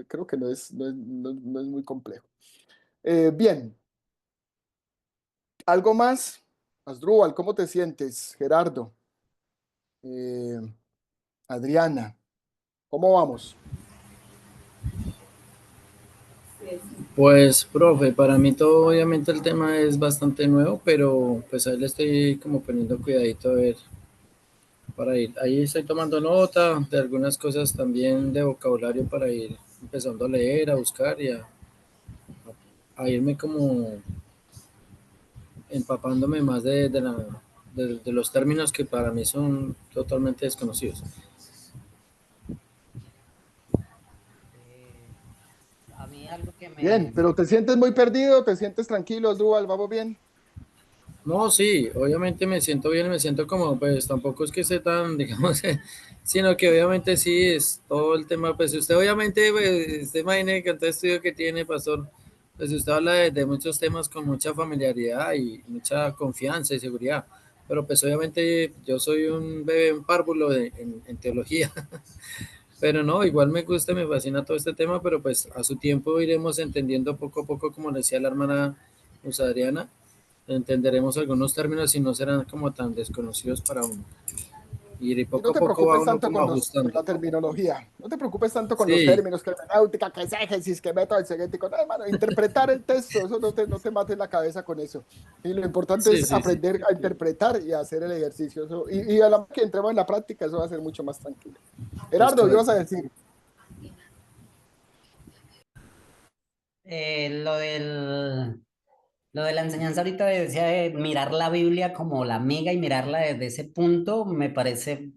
creo que no es muy complejo. Bien, ¿algo más? Asdrúbal, ¿cómo te sientes? Gerardo, eh, Adriana, ¿cómo vamos? Pues, profe, para mí todo, obviamente el tema es bastante nuevo, pero pues ahí le estoy como poniendo cuidadito a ver para ir. Ahí estoy tomando nota de algunas cosas también de vocabulario para ir empezando a leer, a buscar y a irme como empapándome más de los términos que para mí son totalmente desconocidos. A mí algo que Bien, pero ¿te sientes muy perdido? ¿Te sientes tranquilo, Asdrúbal? ¿Vamos bien? No, sí, obviamente me siento bien, me siento como, pues tampoco es que esté tan, digamos, sino que obviamente sí es todo el tema, pues usted obviamente, pues, usted imagine que el estudio que tiene, pastor, pues usted habla de muchos temas con mucha familiaridad y mucha confianza y seguridad, pero pues obviamente yo soy un bebé, un párvulo en teología, pero no, igual me gusta, me fascina todo este tema, pero pues a su tiempo iremos entendiendo poco a poco, como decía la hermana Luz Adriana, entenderemos algunos términos y no serán como tan desconocidos para uno. Y Y no poco a te poco va preocupes uno tanto como con ajustando. la terminología, no te preocupes tanto con los Sí, términos, que hermenéutica, que exégesis, que método exegético. No, hermano, interpretar el texto, eso no te mates la cabeza con eso. Y lo importante sí, es sí, sí. aprender a interpretar y a hacer el ejercicio. Y a la que entremos en la práctica, eso va a ser mucho más tranquilo. Es Gerardo, ¿qué vas correcto. a decir? Lo de la enseñanza ahorita decía de mirar la Biblia como la amiga y mirarla desde ese punto me parece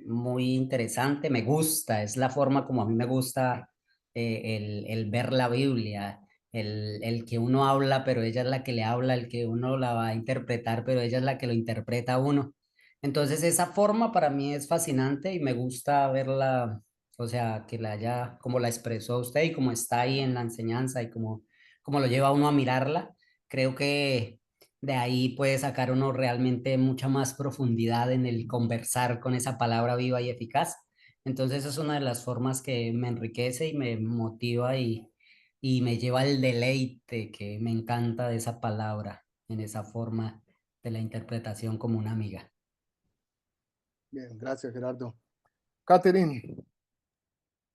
muy interesante, me gusta, es la forma como a mí me gusta el ver la Biblia, el que uno habla, pero ella es la que le habla, el que uno la va a interpretar, pero ella es la que lo interpreta a uno. Entonces esa forma para mí es fascinante y me gusta verla, o sea, que la haya, como la expresó usted y como está ahí en la enseñanza y como lo lleva a uno a mirarla. Creo que de ahí puede sacar uno realmente mucha más profundidad en el conversar con esa palabra viva y eficaz. Entonces, esa es una de las formas que me enriquece y me motiva y me lleva al deleite que me encanta de esa palabra, en esa forma de la interpretación como una amiga. Bien, gracias, Gerardo. Catherine,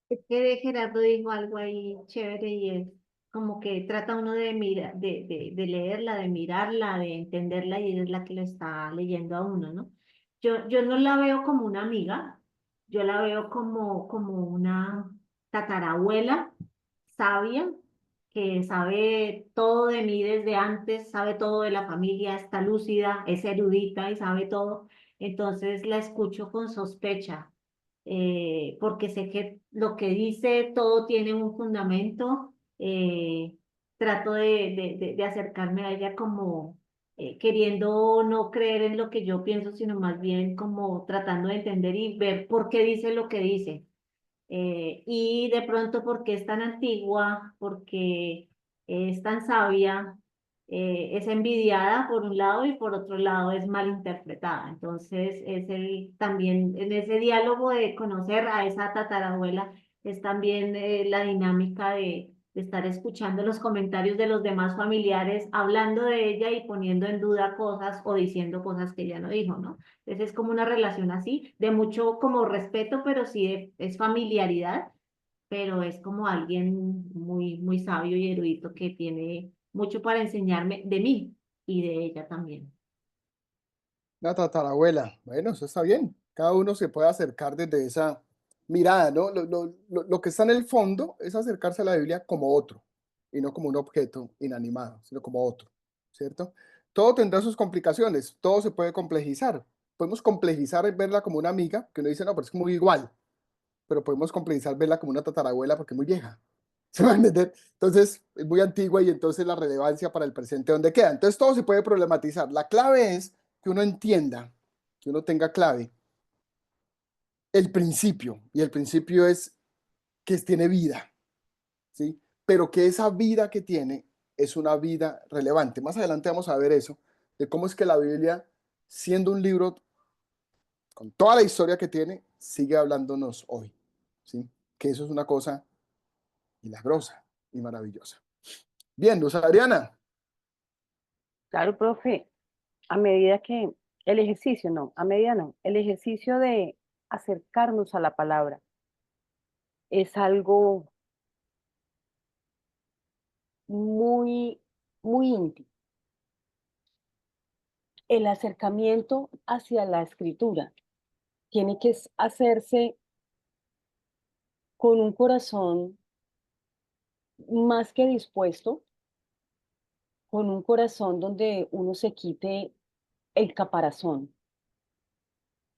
Es que Gerardo dijo algo ahí chévere y es como que trata uno de mirar, de leerla, de mirarla, de entenderla y es la que lo está leyendo a uno, ¿no? Yo no la veo como una amiga, yo la veo como una tatarabuela sabia que sabe todo de mí desde antes, sabe todo de la familia, está lúcida, es erudita y sabe todo. Entonces la escucho con sospecha porque sé que lo que dice todo tiene un fundamento. Trato de acercarme a ella como queriendo no creer en lo que yo pienso, sino más bien como tratando de entender y ver por qué dice lo que dice. Y de pronto porque es tan antigua, porque es tan sabia, es envidiada por un lado y por otro lado es mal interpretada. Entonces es también en ese diálogo de conocer a esa tatarabuela, es también la dinámica de estar escuchando los comentarios de los demás familiares, hablando de ella y poniendo en duda cosas o diciendo cosas que ella no dijo, ¿no? Entonces es como una relación así, de mucho como respeto, pero sí es familiaridad, pero es como alguien muy, muy sabio y erudito que tiene mucho para enseñarme de mí y de ella también. La tatarabuela. Bueno, eso está bien. Cada uno se puede acercar desde esa mirada, ¿no? Lo que está en el fondo es acercarse a la Biblia como otro, y no como un objeto inanimado, sino como otro, ¿cierto? Todo tendrá sus complicaciones, todo se puede complejizar. Podemos complejizar y verla como una amiga, que uno dice, no, pero es muy igual, pero podemos complejizar verla como una tatarabuela porque es muy vieja. ¿Se va a entender? Entonces, es muy antigua y entonces la relevancia para el presente, ¿dónde queda? Entonces, todo se puede problematizar. La clave es que uno entienda, que uno tenga clave el principio, y el principio es que tiene vida, ¿sí? Pero que esa vida que tiene es una vida relevante. Más adelante vamos a ver eso, de cómo es que la Biblia, siendo un libro con toda la historia que tiene, sigue hablándonos hoy, ¿sí? Que eso es una cosa milagrosa y maravillosa. Bien, Luz Adriana. Claro, profe, a medida que el ejercicio, no, a medida no, el ejercicio de acercarnos a la palabra es algo muy, muy íntimo. El acercamiento hacia la escritura tiene que hacerse con un corazón más que dispuesto, con un corazón donde uno se quite el caparazón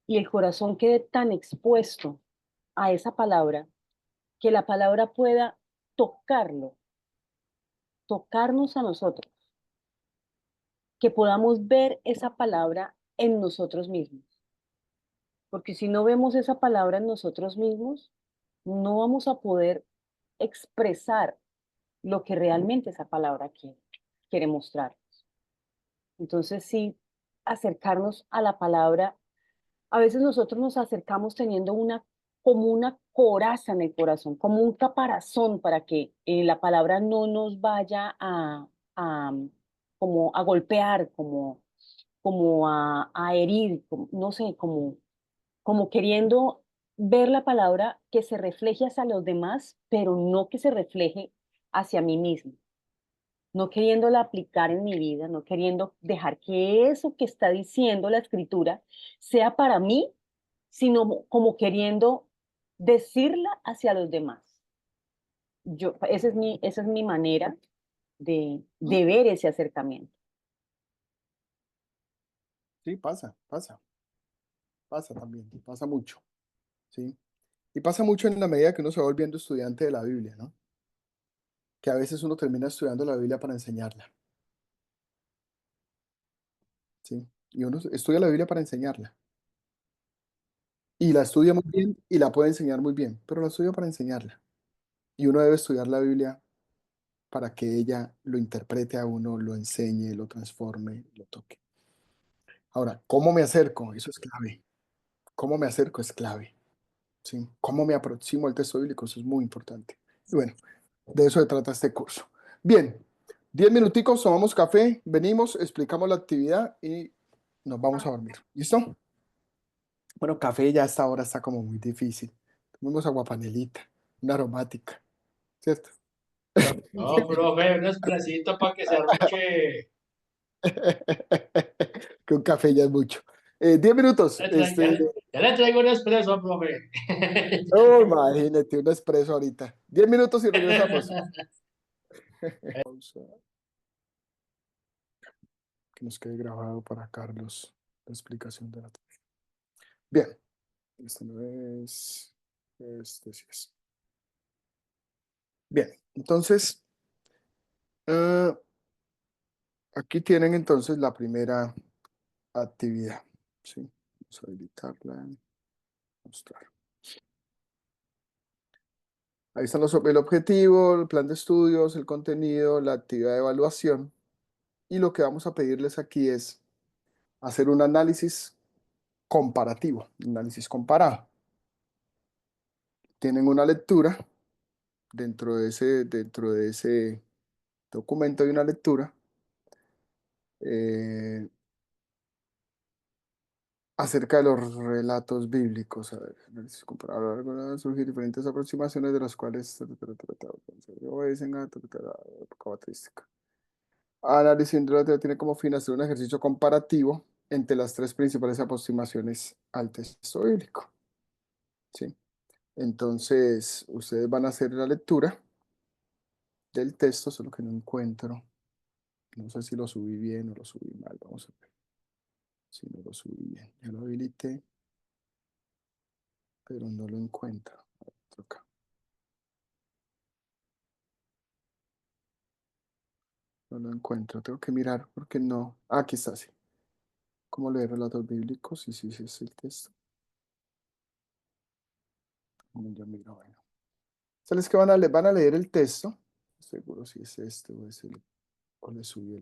y el corazón quede tan expuesto a esa palabra que la palabra pueda tocarlo, tocarnos a nosotros, que podamos ver esa palabra en nosotros mismos. Porque si no vemos esa palabra en nosotros mismos, no vamos a poder expresar lo que realmente esa palabra quiere mostrar. Entonces, sí, acercarnos a la palabra. A veces nosotros nos acercamos teniendo como una coraza en el corazón, como un caparazón para que la palabra no nos vaya a, como a golpear, como a herir, no sé, como queriendo ver la palabra que se refleje hacia los demás, pero no que se refleje hacia mí mismo, no queriéndola aplicar en mi vida, no queriendo dejar que eso que está diciendo la escritura sea para mí, sino como queriendo decirla hacia los demás. Esa es mi manera de ver ese acercamiento. Sí, pasa también, pasa mucho, ¿sí? Y pasa mucho en la medida que uno se va volviendo estudiante de la Biblia, ¿no? Que a veces uno termina estudiando la Biblia para enseñarla, ¿sí? Y uno estudia la Biblia para enseñarla. Y la estudia muy bien y la puede enseñar muy bien, pero la estudia para enseñarla. Y uno debe estudiar la Biblia para que ella lo interprete a uno, lo enseñe, lo transforme, lo toque. Ahora, ¿cómo me acerco? Eso es clave. ¿Cómo me acerco? Es clave, ¿sí? ¿Cómo me aproximo al texto bíblico? Eso es muy importante. Y bueno, de eso se trata este curso. Bien, 10 minuticos, tomamos café, venimos, explicamos la actividad y nos vamos a dormir. ¿Listo? Bueno, café ya hasta ahora está como muy difícil. Tomemos aguapanelita, una aromática, ¿cierto? No, profe, un expresito para que se arroche. Que un café ya es mucho. 10 minutos. Ya le traigo un expreso, profe. Oh, imagínate, un expreso ahorita. 10 minutos y regresamos. Pausa. Que nos quede grabado para Carlos la explicación de la tarea. Bien, este no es, este sí es. Bien, entonces, aquí tienen entonces la primera actividad. ¿Sí? Vamos a habilitarla. Mostrar. Ahí están el objetivo, el plan de estudios, el contenido, la actividad de evaluación. Y lo que vamos a pedirles aquí es hacer un análisis comparativo, un análisis comparado. Tienen una lectura, dentro de ese documento hay una lectura acerca de los relatos bíblicos. A ver, análisis comparado, van a surgir diferentes aproximaciones de las cuales obedecen a característica. Análisis tiene como fin hacer un ejercicio comparativo entre las tres principales aproximaciones al texto bíblico. ¿Sí? Entonces, ustedes van a hacer la lectura del texto, solo que no encuentro. No sé si lo subí bien o lo subí mal. Vamos a ver si no lo subí bien. Ya lo habilité, pero no lo encuentro. A ver, acá. No lo encuentro. Tengo que mirar porque no. Ah, aquí está, sí. ¿Cómo leer relatos bíblicos? Sí, sí, sí, es el texto. Yo miro, bueno. ¿Sabes que van a leer el texto? Seguro si es este o es el, o le subí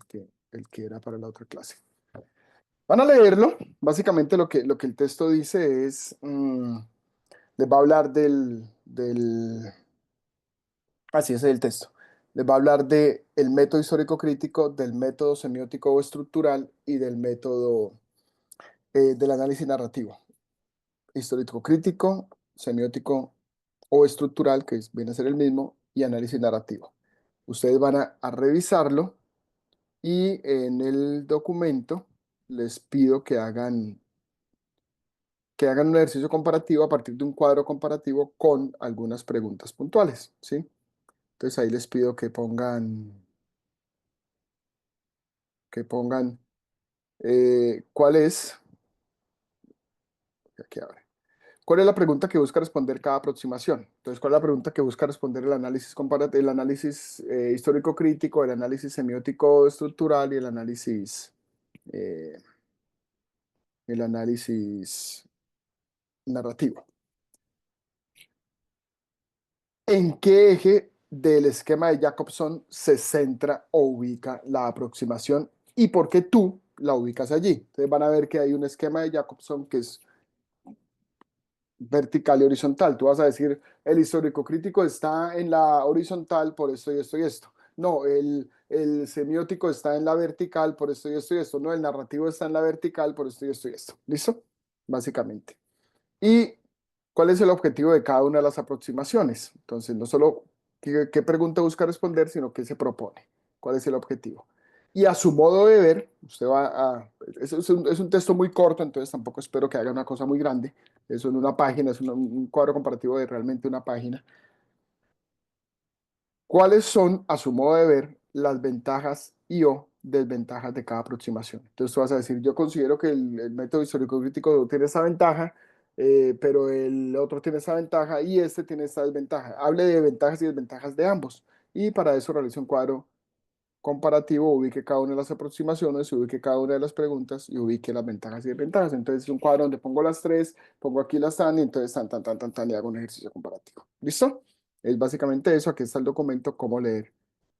el que era para la otra clase. Van a leerlo. Básicamente lo que el texto dice es, les va a hablar así es el texto. Les va a hablar del método histórico crítico, del método semiótico o estructural y del método del análisis narrativo. Histórico crítico, semiótico o estructural, que viene a ser el mismo, y análisis narrativo. Ustedes van a revisarlo y en el documento les pido que hagan un ejercicio comparativo a partir de un cuadro comparativo con algunas preguntas puntuales, ¿sí? Entonces ahí les pido que pongan ¿cuál es? Aquí abre. ¿Cuál es la pregunta que busca responder cada aproximación? Entonces, ¿cuál es la pregunta que busca responder el análisis comparativo, el análisis histórico crítico, el análisis semiótico estructural y el análisis narrativo? ¿En qué eje del esquema de Jacobson se centra o ubica la aproximación y por qué tú la ubicas allí? Entonces van a ver que hay un esquema de Jacobson que es vertical y horizontal. Tú vas a decir, el histórico crítico está en la horizontal por esto y esto y esto. No, el semiótico está en la vertical por esto y esto y esto. No, el narrativo está en la vertical por esto y esto y esto. ¿Listo? Básicamente. ¿Y cuál es el objetivo de cada una de las aproximaciones? Entonces, no solo qué pregunta busca responder, sino qué se propone. ¿Cuál es el objetivo? Y a su modo de ver, usted va a... Es un texto muy corto, entonces tampoco espero que haga una cosa muy grande. Eso en una página, es un cuadro comparativo de realmente una página. ¿Cuáles son, a su modo de ver, las ventajas y o desventajas de cada aproximación? Entonces tú vas a decir, yo considero que el método histórico crítico tiene esa ventaja, pero el otro tiene esa ventaja y este tiene esta desventaja. Hable de ventajas y desventajas de ambos. Y para eso realizo un cuadro comparativo, ubique cada una de las aproximaciones, ubique cada una de las preguntas y ubique las ventajas y desventajas. Entonces es un cuadro donde pongo las tres, pongo aquí las tan y entonces tan y hago un ejercicio comparativo. ¿Listo? Es básicamente eso. Aquí está el documento, cómo leer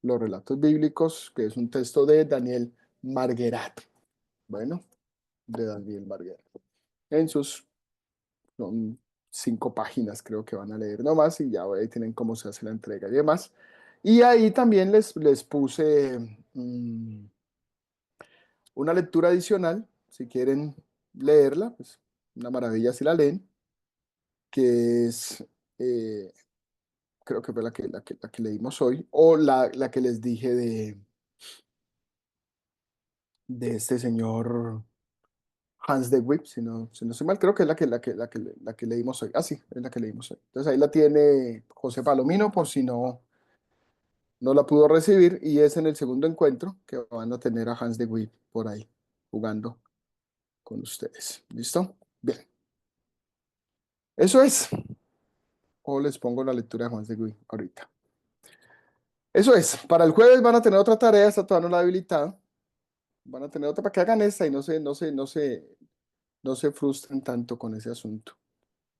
los relatos bíblicos, que es un texto de Daniel Marguerat. Bueno, de Daniel Marguerat. En sus son 5 páginas creo que van a leer nomás y ya ahí tienen cómo se hace la entrega y demás. Y ahí también les puse una lectura adicional, si quieren leerla, pues una maravilla si la leen, que es, creo que fue la que leímos hoy, o la que les dije de este señor Hans de Wyk, si no estoy mal, creo que es la que leímos hoy. Ah, sí, es la que leímos hoy. Entonces ahí la tiene José Palomino, por si no la pudo recibir, y es en el segundo encuentro que van a tener a Hans de Wyk por ahí jugando con ustedes. ¿Listo? Bien. Eso es. O les pongo la lectura de Juan Seguí ahorita. Eso es. Para el jueves van a tener otra tarea, esta todavía no la he habilitado. Van a tener otra para que hagan esta y no se frustren tanto con ese asunto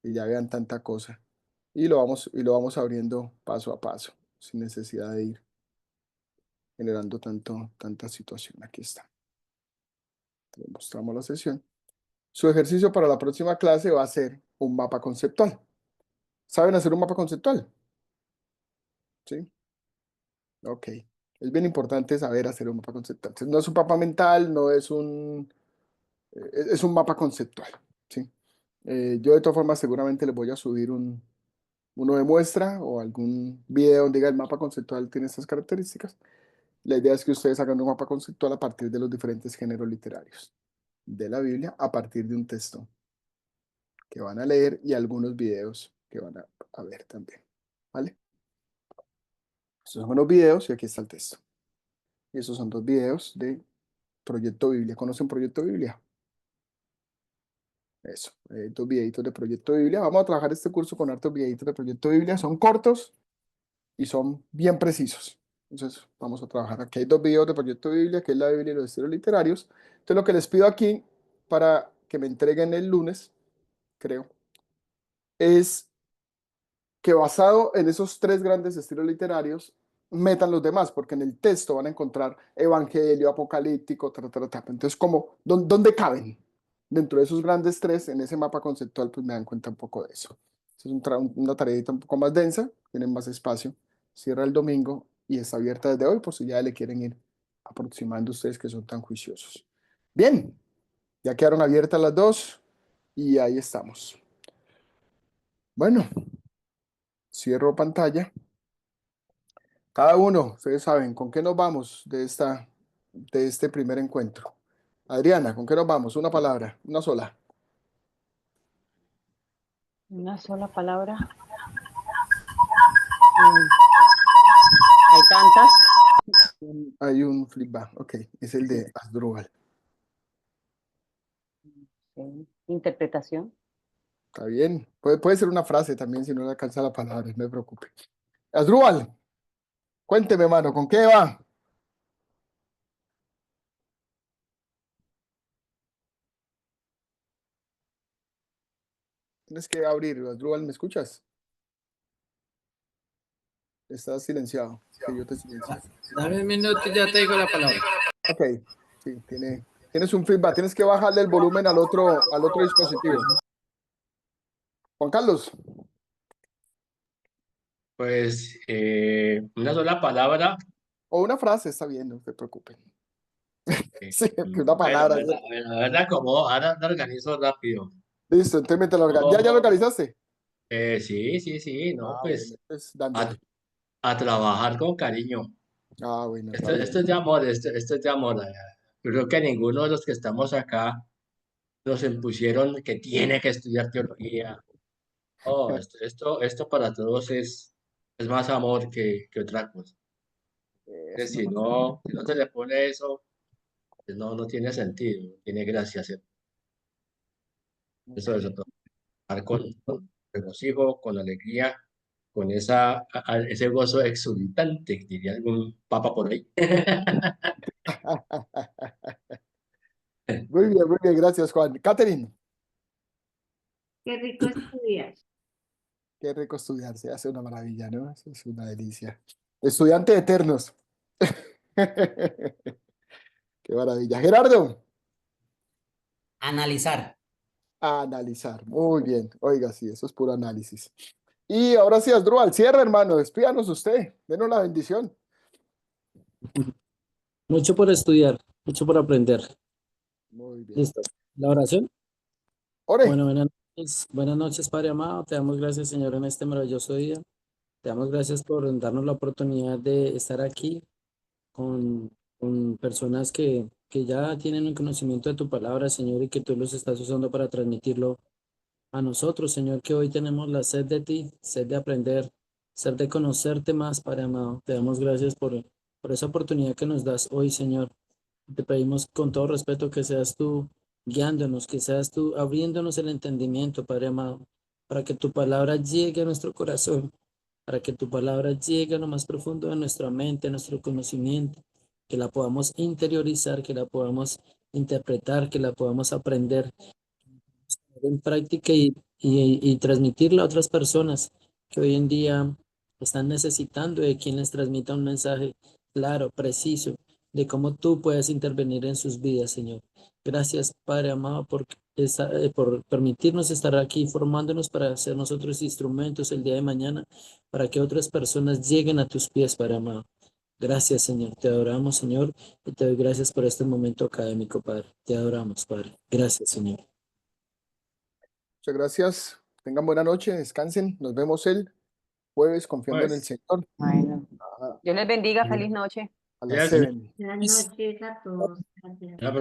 y ya vean tanta cosa. Y lo vamos abriendo paso a paso, sin necesidad de ir generando tanta situación. Aquí está. Les mostramos la sesión. Su ejercicio para la próxima clase va a ser un mapa conceptual. ¿Saben hacer un mapa conceptual? ¿Sí? Ok. Es bien importante saber hacer un mapa conceptual. Entonces, no es un mapa mental, no es es un mapa conceptual. ¿Sí? Yo de todas formas seguramente les voy a subir uno de muestra o algún video donde diga el mapa conceptual tiene estas características. La idea es que ustedes hagan un mapa conceptual a partir de los diferentes géneros literarios de la Biblia, a partir de un texto que van a leer y algunos videos que van a ver también. ¿Vale? Estos son los videos y aquí está el texto. Y esos son dos videos de Proyecto Biblia. ¿Conocen Proyecto Biblia? Eso, dos videitos de Proyecto Biblia. Vamos a trabajar este curso con hartos videitos de Proyecto Biblia. Son cortos y son bien precisos. Entonces, vamos a trabajar. Aquí hay dos videos de Proyecto Biblia, que es la Biblia y los estilos literarios. Entonces, lo que les pido aquí para que me entreguen el lunes, creo, es que basado en esos tres grandes estilos literarios, metan los demás, porque en el texto van a encontrar evangelio, apocalíptico, Entonces, como, ¿dónde caben? Dentro de esos grandes tres, en ese mapa conceptual, pues me dan cuenta un poco de eso. Es una tareita un poco más densa, tienen más espacio. Cierra el domingo y está abierta desde hoy, por si ya le quieren ir aproximando ustedes que son tan juiciosos. Bien, ya quedaron abiertas las dos y ahí estamos. Bueno, cierro pantalla. Cada uno, ustedes saben, ¿con qué nos vamos de este primer encuentro? Adriana, ¿con qué nos vamos? Una palabra, una sola. Una sola palabra. Hay tantas. Hay un flipback, ok, es el de Asdrúbal. Interpretación. Está bien, puede ser una frase también si no le alcanza la palabra, no me preocupe. Asdrúbal, cuénteme, mano, ¿con qué va? Tienes que abrir, Asdrúbal, ¿me escuchas? Estás silenciado, que yo te silencio. Dame un minuto y ya te digo la palabra. Ok, sí, tienes un feedback, tienes que bajarle el volumen al otro dispositivo. Juan Carlos, Pues una sola palabra. o una frase, está bien, no te preocupes. eh, Sí, que una bueno, palabra. a ver, la acomodo, ahora la organizo rápido. Listo, entonces me te lo ¿Ya lo No, organizaste? sí, sí, sí, no, Bueno, pues pues a, dándole. a trabajar con cariño. Bueno, está Esto bien. es de amor, esto es de amor. Creo que ninguno de los que estamos acá nos impusieron que tiene que estudiar teología. Oh, esto para todos es más amor que otra cosa. Que Eso, si no se le pone eso, pues no tiene sentido, no tiene gracia hacer eso, trabajar con regocijo, con alegría, con ese gozo exultante, diría algún papa por ahí. muy bien, gracias, Juan. Catherine, Qué rico estudiar. qué rico estudiar, se hace una maravilla, ¿no? Eso es una delicia. Estudiantes eternos. Qué maravilla. Gerardo, Analizar. a analizar. Muy bien. Oiga, sí, eso es puro análisis. Y ahora sí, Asdrúbal, cierra, hermano. Despídanos usted. Denos la bendición. Mucho por estudiar, mucho por aprender. Muy bien. Listo. La oración. Ore. Bueno, buenas noches, Padre amado. Te damos gracias, Señor, en este maravilloso día. Te damos gracias por darnos la oportunidad de estar aquí con personas que ya tienen un conocimiento de tu palabra, Señor, y que tú los estás usando para transmitirlo a nosotros, Señor, que hoy tenemos la sed de ti, sed de aprender, sed de conocerte más, Padre amado. Te damos gracias por esa oportunidad que nos das hoy, Señor. Te pedimos con todo respeto que seas tú guiándonos, que seas tú abriéndonos el entendimiento, Padre amado, para que tu palabra llegue a nuestro corazón, para que tu palabra llegue a lo más profundo de nuestra mente, a nuestro conocimiento, que la podamos interiorizar, que la podamos interpretar, que la podamos aprender en práctica y transmitirla a otras personas que hoy en día están necesitando de quien les transmita un mensaje claro, preciso, de cómo tú puedes intervenir en sus vidas, Señor. Gracias, Padre amado, por permitirnos estar aquí formándonos para ser nosotros instrumentos el día de mañana, para que otras personas lleguen a tus pies, Padre amado. Gracias, Señor. Te adoramos, Señor, y te doy gracias por este momento académico, Padre. Te adoramos, Padre. Gracias, Señor. Muchas gracias. Tengan buena noche, descansen. Nos vemos el jueves confiando en el Pues, Señor. Bueno, A, Dios les bendiga, sí. feliz noche. a las Gracias. 7. Buenas noches a todos. Gracias. Ya, pero